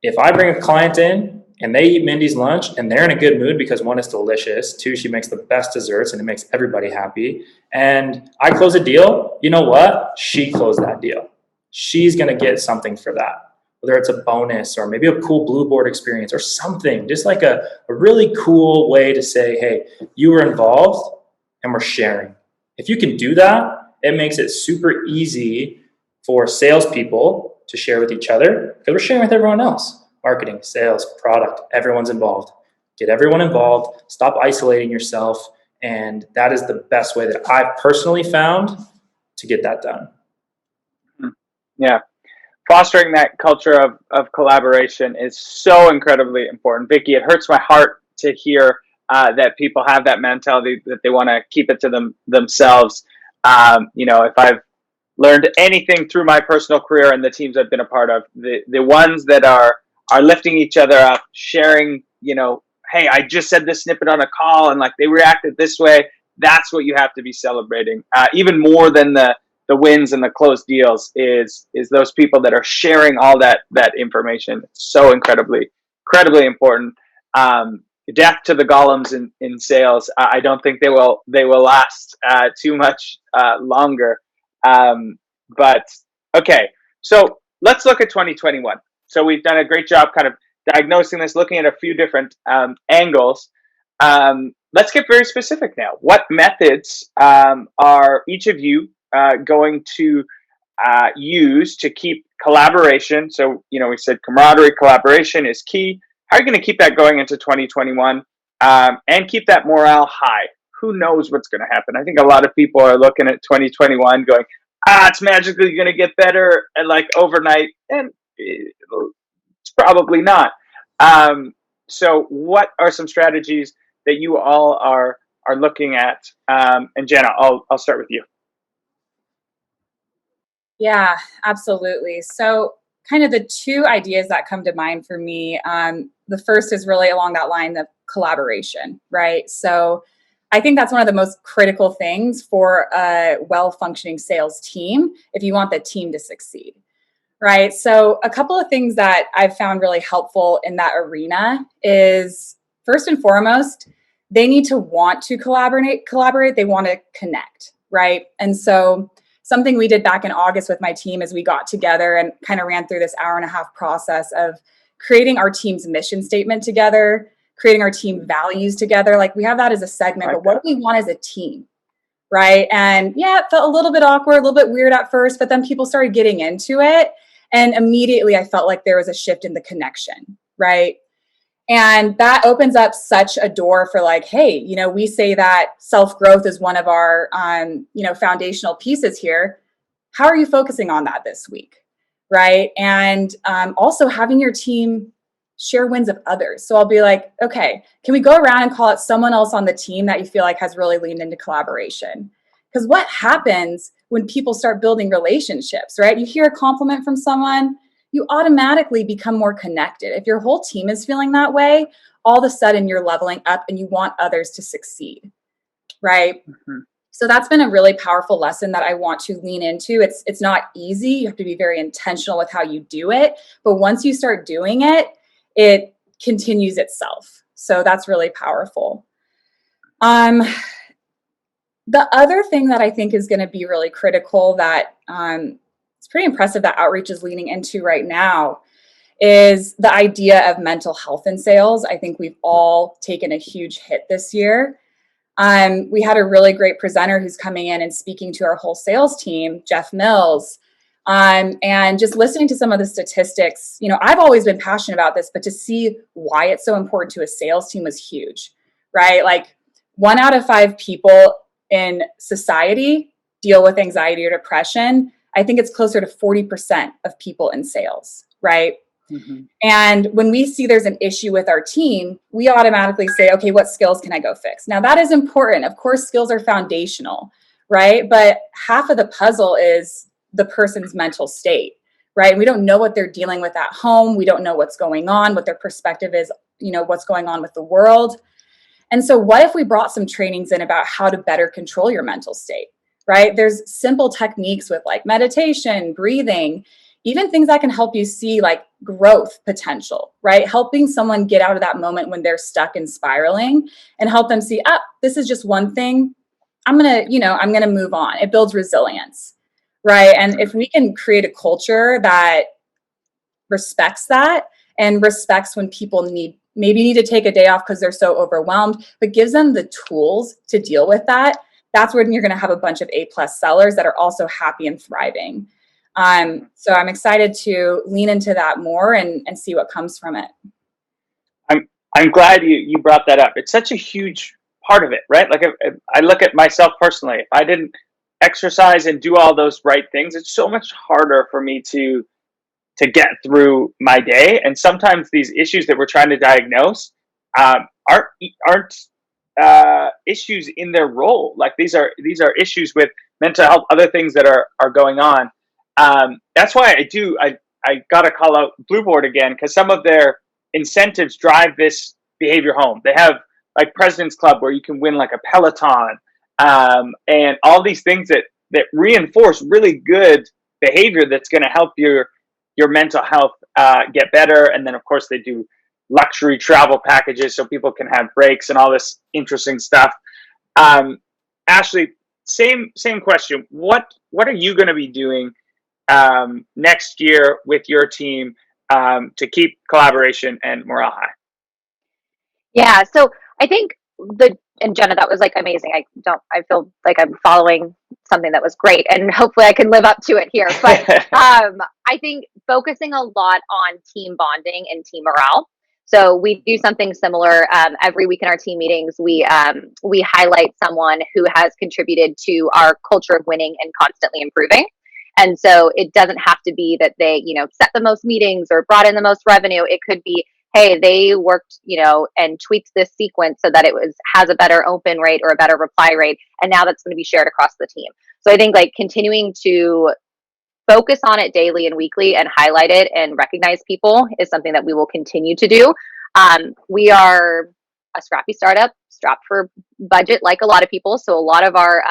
if I bring a client in and they eat Mindy's lunch and they're in a good mood because, one, it's delicious, two, she makes the best desserts and it makes everybody happy, and I close a deal, you know what? She closed that deal. She's going to get something for that, whether it's a bonus or maybe a cool blue board experience or something, just like a really cool way to say, hey, you were involved and we're sharing. If you can do that, it makes it super easy for salespeople to share with each other, because we're sharing with everyone else. Marketing, sales, product, everyone's involved. Get everyone involved. Stop isolating yourself. And that is the best way that I've personally found to get that done. Yeah. Fostering that culture of collaboration is so incredibly important. Vicky, it hurts my heart to hear that people have that mentality that they want to keep it to themselves. If I've learned anything through my personal career and the teams I've been a part of, the ones that are lifting each other up, sharing, hey, I just said this snippet on a call and like they reacted this way. That's what you have to be celebrating. Even more than the wins and the closed deals is those people that are sharing all that information. It's so incredibly important. Death to the golems in sales. I don't think they will last too much longer. But okay, so let's look at 2021. So we've done a great job kind of diagnosing this, looking at a few different angles. Let's get very specific now. What methods are each of you going to use to keep collaboration? So, we said camaraderie, collaboration is key. How are you going to keep that going into 2021 and keep that morale high? Who knows what's going to happen? I think a lot of people are looking at 2021 going, it's magically going to get better and like overnight, and it's probably not. So what are some strategies that you all are looking at? And Jenna, I'll start with you. Yeah, absolutely. So kind of the two ideas that come to mind for me, the first is really along that line of collaboration, right? So I think that's one of the most critical things for a well-functioning sales team if you want the team to succeed, right? So a couple of things that I've found really helpful in that arena is, first and foremost, they need to want to collaborate. They want to connect, right? And so something we did back in August with my team is we got together and kind of ran through this hour-and-a-half process of creating our team's mission statement together, creating our team values together. Like we have that as a segment, but what do we want as a team, right? And yeah, it felt a little bit awkward, a little bit weird at first, but then people started getting into it. And immediately I felt like there was a shift in the connection, right? And that opens up such a door for like, hey, we say that self-growth is one of our, foundational pieces here. How are you focusing on that this week, right? And also having your team share wins of others. So I'll be like, okay, can we go around and call out someone else on the team that you feel like has really leaned into collaboration? Because what happens when people start building relationships, right? You hear a compliment from someone, you automatically become more connected. If your whole team is feeling that way, all of a sudden you're leveling up and you want others to succeed, right? Mm-hmm. So that's been a really powerful lesson that I want to lean into. It's not easy. You have to be very intentional with how you do it. But once you start doing it, it continues itself. So that's really powerful. The other thing that I think is going to be really critical that it's pretty impressive that Outreach is leaning into right now is the idea of mental health in sales. I think we've all taken a huge hit this year. We had a really great presenter who's coming in and speaking to our whole sales team, Jeff Mills. And just listening to some of the statistics, I've always been passionate about this, but to see why it's so important to a sales team was huge, right? Like 1 out of 5 people in society deal with anxiety or depression. I think it's closer to 40% of people in sales, right? Mm-hmm. And when we see there's an issue with our team, we automatically say, okay, what skills can I go fix? Now that is important. Of course, skills are foundational, right? But half of the puzzle is the person's mental state, right? And we don't know what they're dealing with at home. We don't know what's going on, what their perspective is, what's going on with the world. And so what if we brought some trainings in about how to better control your mental state, right? There's simple techniques with like meditation, breathing, even things that can help you see like growth potential, right? Helping someone get out of that moment when they're stuck and spiraling and help them see, this is just one thing. I'm going to move on. It builds resilience, right? And if we can create a culture that respects that and respects when people maybe need to take a day off because they're so overwhelmed, but gives them the tools to deal with that, that's when you're going to have a bunch of A+ sellers that are also happy and thriving. So I'm excited to lean into that more and see what comes from it. I'm glad you brought that up. It's such a huge part of it, right? Like if I look at myself personally, if I didn't exercise and do all those right things, it's so much harder for me to get through my day. And sometimes these issues that we're trying to diagnose aren't issues in their role. Like these are issues with mental health, other things that are going on. That's why I got to call out Blueboard again, because some of their incentives drive this behavior home. They have like President's Club where you can win like a Peloton, and all these things that reinforce really good behavior that's going to help your mental health get better. And then of course they do luxury travel packages so people can have breaks and all this interesting stuff. Ashley, same question. What are you going to be doing next year with your team to keep collaboration and morale high? Yeah, so I think and Jenna, that was like amazing. I feel like I'm following something that was great, and hopefully I can live up to it here. But I think focusing a lot on team bonding and team morale. So we do something similar every week in our team meetings. We highlight someone who has contributed to our culture of winning and constantly improving. And so it doesn't have to be that they, set the most meetings or brought in the most revenue. It could be, hey, they worked, and tweaked this sequence so that has a better open rate or a better reply rate. And now that's going to be shared across the team. So I think like continuing to focus on it daily and weekly and highlight it and recognize people is something that we will continue to do. We are a scrappy startup, strapped for budget like a lot of people. So a lot of our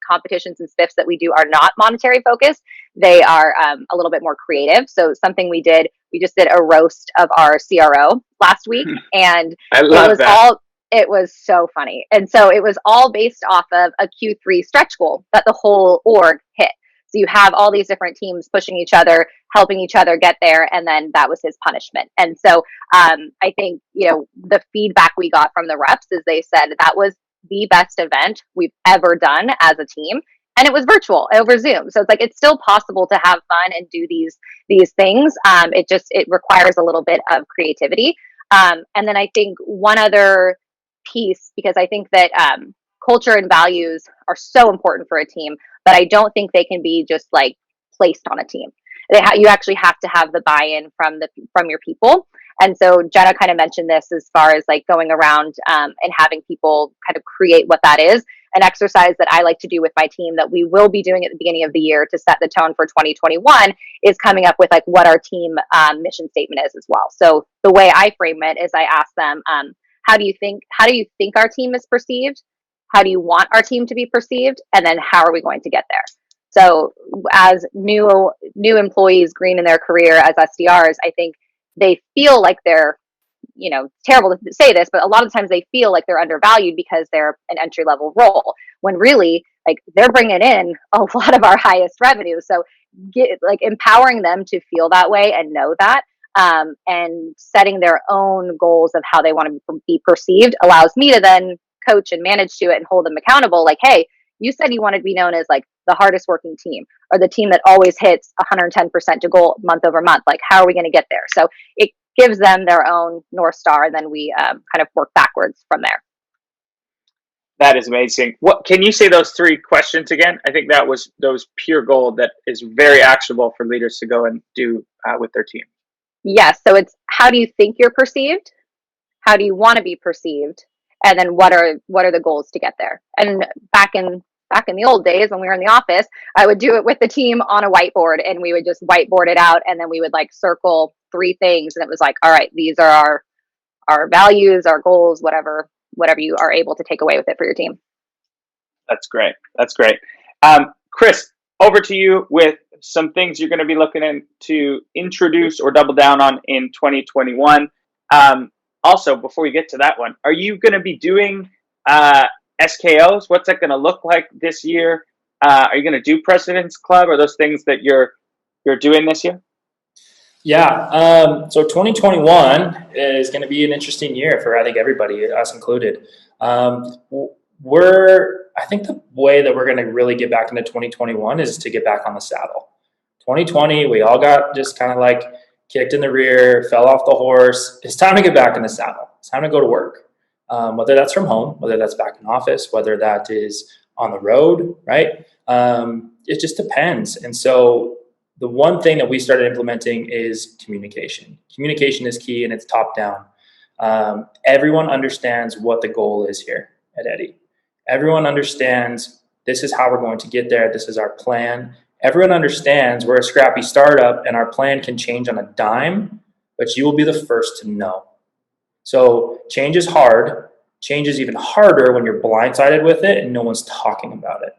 competitions and spiffs that we do are not monetary focused. They are a little bit more creative. So something we just did a roast of our CRO last week, and it was so funny. And so it was all based off of a Q3 stretch goal that the whole org hit. So you have all these different teams pushing each other, helping each other get there, and then that was his punishment. And so I think, the feedback we got from the reps is they said that was the best event we've ever done as a team. And it was virtual over Zoom. So it's like, it's still possible to have fun and do these things. It requires a little bit of creativity. And then I think one other piece, because I think that culture and values are so important for a team, but I don't think they can be just like placed on a team. You actually have to have the buy-in from your people. And so Jenna kind of mentioned this as far as like going around and having people kind of create what that is. An exercise that I like to do with my team that we will be doing at the beginning of the year to set the tone for 2021 is coming up with like what our team mission statement is as well. So the way I frame it is I ask them, how do you think our team is perceived? How do you want our team to be perceived? And then how are we going to get there? So as new employees green in their career as SDRs, I think they feel like they're, terrible to say this, but a lot of times they feel like they're undervalued because they're an entry level role, when really like they're bringing in a lot of our highest revenue. So empowering them to feel that way and know that, and setting their own goals of how they want to be perceived allows me to then coach and manage to it and hold them accountable. Like, hey, you said you wanted to be known as like the hardest working team or the team that always hits 110% to goal month over month. Like, how are we going to get there? So it gives them their own North Star, and then we kind of work backwards from there. That is amazing. What can you say those 3 questions again? I think that was those pure gold that is very actionable for leaders to go and do with their team. Yes. So it's, how do you think you're perceived? How do you want to be perceived? And then what are the goals to get there? And back in the old days when we were in the office, I would do it with the team on a whiteboard, and we would just whiteboard it out, and then we would like circle 3 things, and it was like, all right, these are our values, our goals, whatever you are able to take away with it for your team. That's great. Chris, over to you with some things you're going to be looking to introduce or double down on in 2021. Also, before we get to that one, are you going to be doing SKOs? What's that going to look like this year? Are you going to do President's Club? Are those things that you're doing this year? Yeah. So 2021 is going to be an interesting year for, I think, everybody, us included. I think the way that we're going to really get back into 2021 is to get back on the saddle. 2020, we all got just kind of like kicked in the rear, fell off the horse. It's time to get back in the saddle. It's time to go to work. Whether that's from home, whether that's back in office, whether that is on the road, right? It just depends. And so the one thing that we started implementing is communication. Communication is key, and it's top down. Everyone understands what the goal is here at Eddy. Everyone understands This is how we're going to get there. This is our plan. Everyone understands we're a scrappy startup and our plan can change on a dime, but you will be the first to know. So change is hard. Change is even harder when you're blindsided with it and no one's talking about it.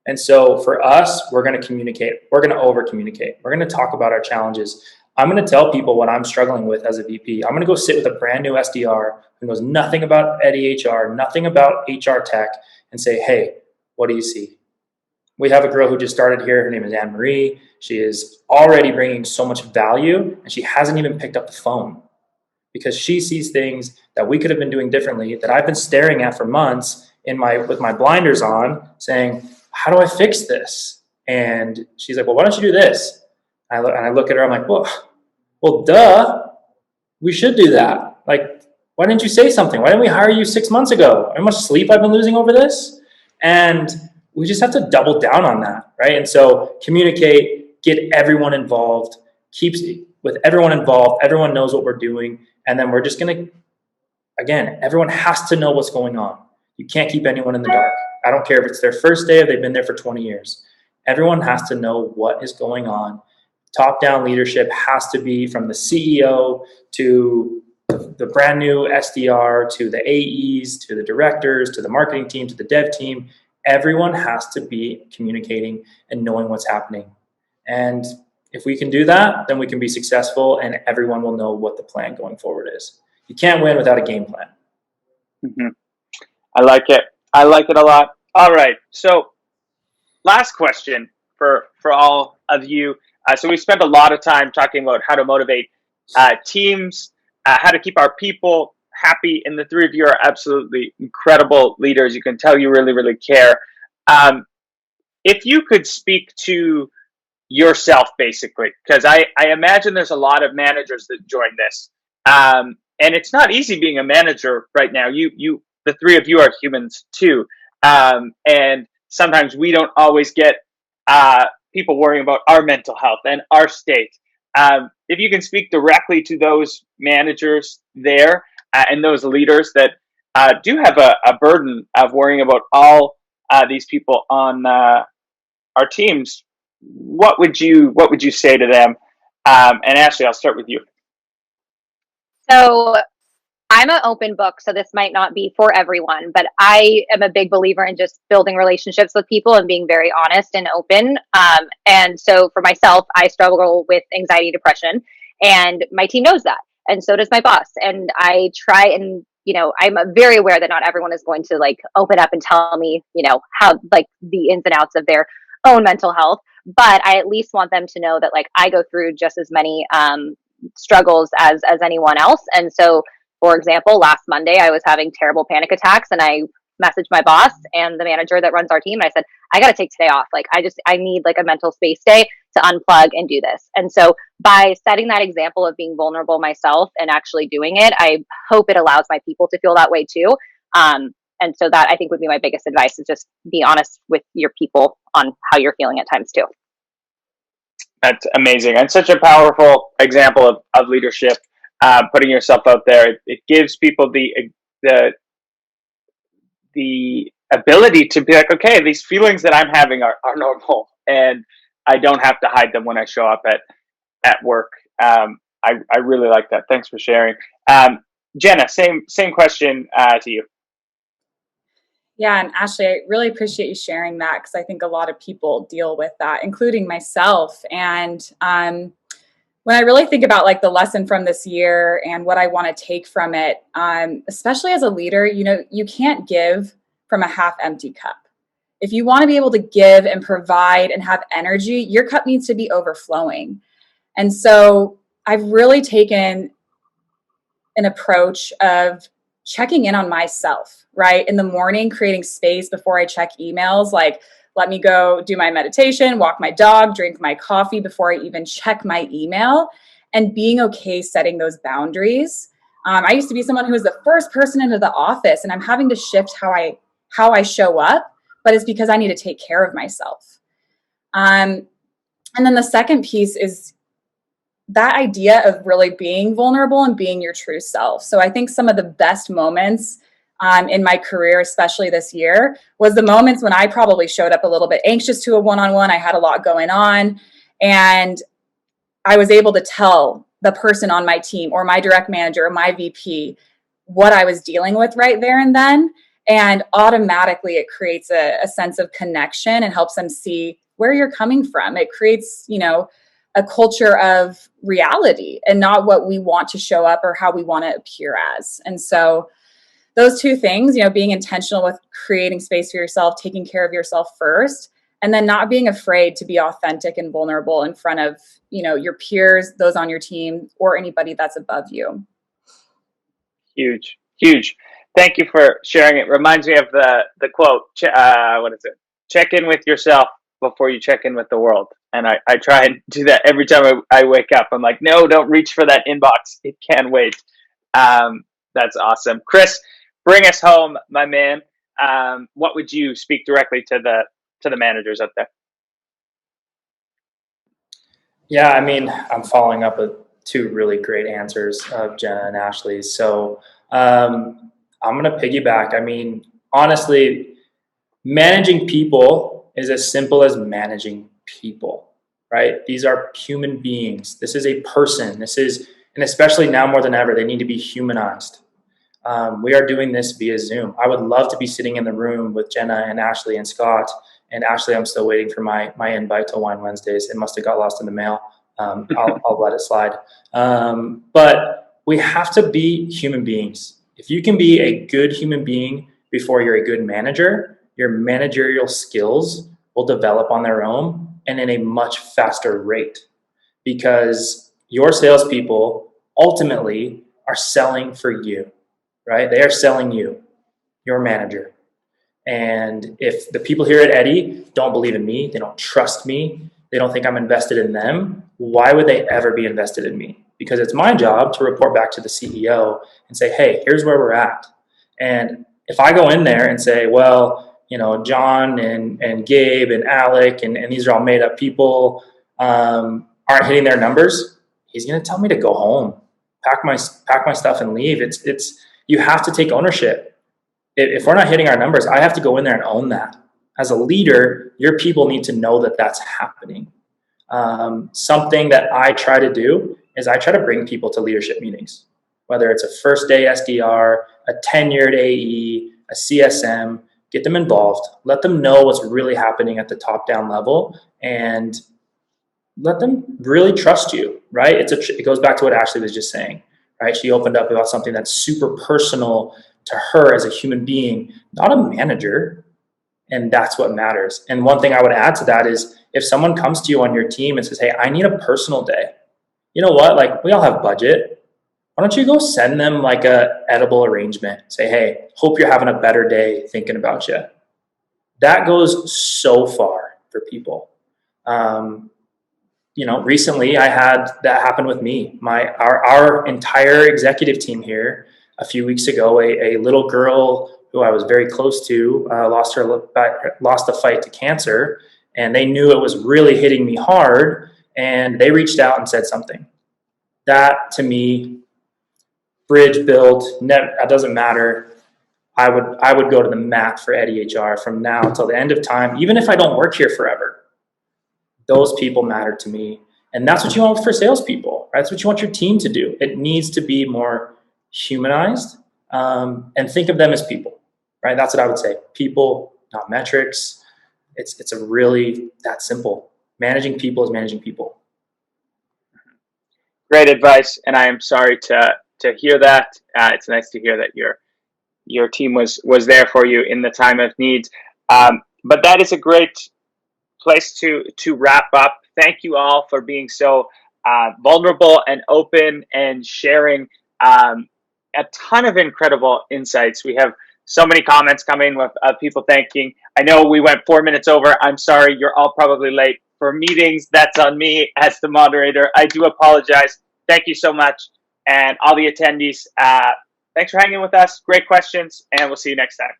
And so for us, we're going to communicate. We're going to over communicate. We're going to talk about our challenges. I'm going to tell people what I'm struggling with as a VP. I'm going to go sit with a brand new SDR who knows nothing about EDHR, nothing about HR tech, and say, hey, what do you see? We have a girl who just started here. Her name is Anne Marie. She is already bringing so much value, and she hasn't even picked up the phone because she sees things that we could have been doing differently that I've been staring at for months with my blinders on, saying, how do I fix this? And she's like, well, why don't you do this? And I look at her, I'm like, well, duh, we should do that. Like, why didn't you say something? Why didn't we hire you 6 months ago? How much sleep I've been losing over this? And we just have to double down on that, right? And so communicate, get everyone involved, with everyone involved, everyone knows what we're doing, and then we're just gonna, again, everyone has to know what's going on. You can't keep anyone in the dark. I don't care if it's their first day or they've been there for 20 years. Everyone has to know what is going on. Top-down leadership has to be from the CEO to the brand new SDR to the AEs to the directors to the marketing team to the dev team. Everyone has to be communicating and knowing what's happening. And if we can do that, then we can be successful and everyone will know what the plan going forward is. You can't win without a game plan. Mm-hmm. I like it. I like it a lot. All right. So last question for all of you. So we spent a lot of time talking about how to motivate teams, how to keep our people happy. And the three of you are absolutely incredible leaders. You can tell you really, really care. If you could speak to yourself, basically, because I imagine there's a lot of managers that join this. And it's not easy being a manager right now. The three of you are humans too. And sometimes we don't always get people worrying about our mental health and our state. If you can speak directly to those managers there and those leaders that do have a burden of worrying about all these people on our teams, what would you say to them? And Ashley, I'll start with you. So I'm an open book, so this might not be for everyone, but I am a big believer in just building relationships with people and being very honest and open. And so for myself, I struggle with anxiety, depression, and my team knows that. And so does my boss. And I try and, I'm very aware that not everyone is going to like open up and tell me, how like the ins and outs of their own mental health. But I at least want them to know that like I go through just as many struggles as anyone else. And so, for example, last Monday, I was having terrible panic attacks and I messaged my boss and the manager that runs our team. And I said, I got to take today off. Like, I need like a mental space day to unplug and do this. And so by setting that example of being vulnerable myself and actually doing it, I hope it allows my people to feel that way too. And so that I think would be my biggest advice is just be honest with your people on how you're feeling at times too. That's amazing. And such a powerful example of leadership. Putting yourself out there, it gives people the ability to be like, okay, these feelings that I'm having are normal, and I don't have to hide them when I show up at work. I really like that. Thanks for sharing. Jenna, same question to you. Yeah, and Ashley, I really appreciate you sharing that because I think a lot of people deal with that, including myself. And when I really think about like the lesson from this year and what I want to take from it, especially as a leader, you can't give from a half empty cup. If you want to be able to give and provide and have energy, your cup needs to be overflowing. And so I've really taken an approach of checking in on myself, right? In the morning, creating space before I check emails, like let me go do my meditation, walk my dog, drink my coffee before I even check my email, and being okay setting those boundaries. I used to be someone who was the first person into the office, and I'm having to shift how I show up, but it's because I need to take care of myself. And then the second piece is that idea of really being vulnerable and being your true self. So I think some of the best moments in my career, especially this year, was the moments when I probably showed up a little bit anxious to a one-on-one. I had a lot going on, and I was able to tell the person on my team or my direct manager or my VP what I was dealing with right there and then. And automatically it creates a sense of connection and helps them see where you're coming from. It creates, a culture of reality and not what we want to show up or how we want to appear as. And so those two things, being intentional with creating space for yourself, taking care of yourself first, and then not being afraid to be authentic and vulnerable in front of, your peers, those on your team, or anybody that's above you. Huge, huge. Thank you for sharing it. Reminds me of the quote, what is it? Check in with yourself before you check in with the world. And I try and do that every time I wake up. I'm like, no, don't reach for that inbox. It can wait. That's awesome. Chris, bring us home, my man. What would you speak directly to the managers out there? Yeah, I mean, I'm following up with two really great answers of Jenna and Ashley. So I'm going to piggyback. I mean, honestly, managing people is as simple as managing people, right? These are human beings. This is a person. And especially now more than ever, they need to be humanized. We are doing this via Zoom. I would love to be sitting in the room with Jenna and Ashley and Scott. And Ashley, I'm still waiting for my invite to Wine Wednesdays. It must have got lost in the mail. I'll let it slide. But we have to be human beings. If you can be a good human being before you're a good manager, your managerial skills will develop on their own and in a much faster rate, because your salespeople ultimately are selling for you, right? They are selling you, your manager. And if the people here at Eddie don't believe in me, they don't trust me, they don't think I'm invested in them, why would they ever be invested in me? Because it's my job to report back to the CEO and say, hey, here's where we're at. And if I go in there and say, well, John and Gabe and Alec and these are all made up people, aren't hitting their numbers, he's going to tell me to go home, pack my stuff and leave. It's you have to take ownership. If we're not hitting our numbers, I have to go in there and own that. As a leader, your people need to know that that's happening. Something that I try to do is I try to bring people to leadership meetings, whether it's a first day SDR, a tenured AE, a CSM, get them involved, let them know what's really happening at the top down level, and let them really trust you, right? It goes back to what Ashley was just saying, right? She opened up about something that's super personal to her as a human being, not a manager. And that's what matters. And one thing I would add to that is if someone comes to you on your team and says, hey, I need a personal day, you know what? Like, we all have budget. Why don't you go send them like a edible arrangement? Say, hey, hope you're having a better day thinking about you. That goes so far for people. Recently I had that happen with me. Our entire executive team here a few weeks ago, a little girl who I was very close to, lost the fight to cancer, and they knew it was really hitting me hard, and they reached out and said something. That, to me, bridge built, that doesn't matter. I would go to the mat for Eddie HR from now until the end of time, even if I don't work here forever. Those people matter to me, and that's what you want for salespeople, right? That's what you want your team to do. It needs to be more humanized, and think of them as people. Right, that's what I would say. People, not metrics. It's a really that simple. Managing people is managing people. Great advice, and I am sorry to hear that. It's nice to hear that your team was there for you in the time of need. But that is a great place to wrap up. Thank you all for being so vulnerable and open and sharing a ton of incredible insights. We have so many comments coming with people thanking. I know we went 4 minutes over. I'm sorry. You're all probably late for meetings. That's on me as the moderator. I do apologize. Thank you so much. And all the attendees, thanks for hanging with us. Great questions. And we'll see you next time.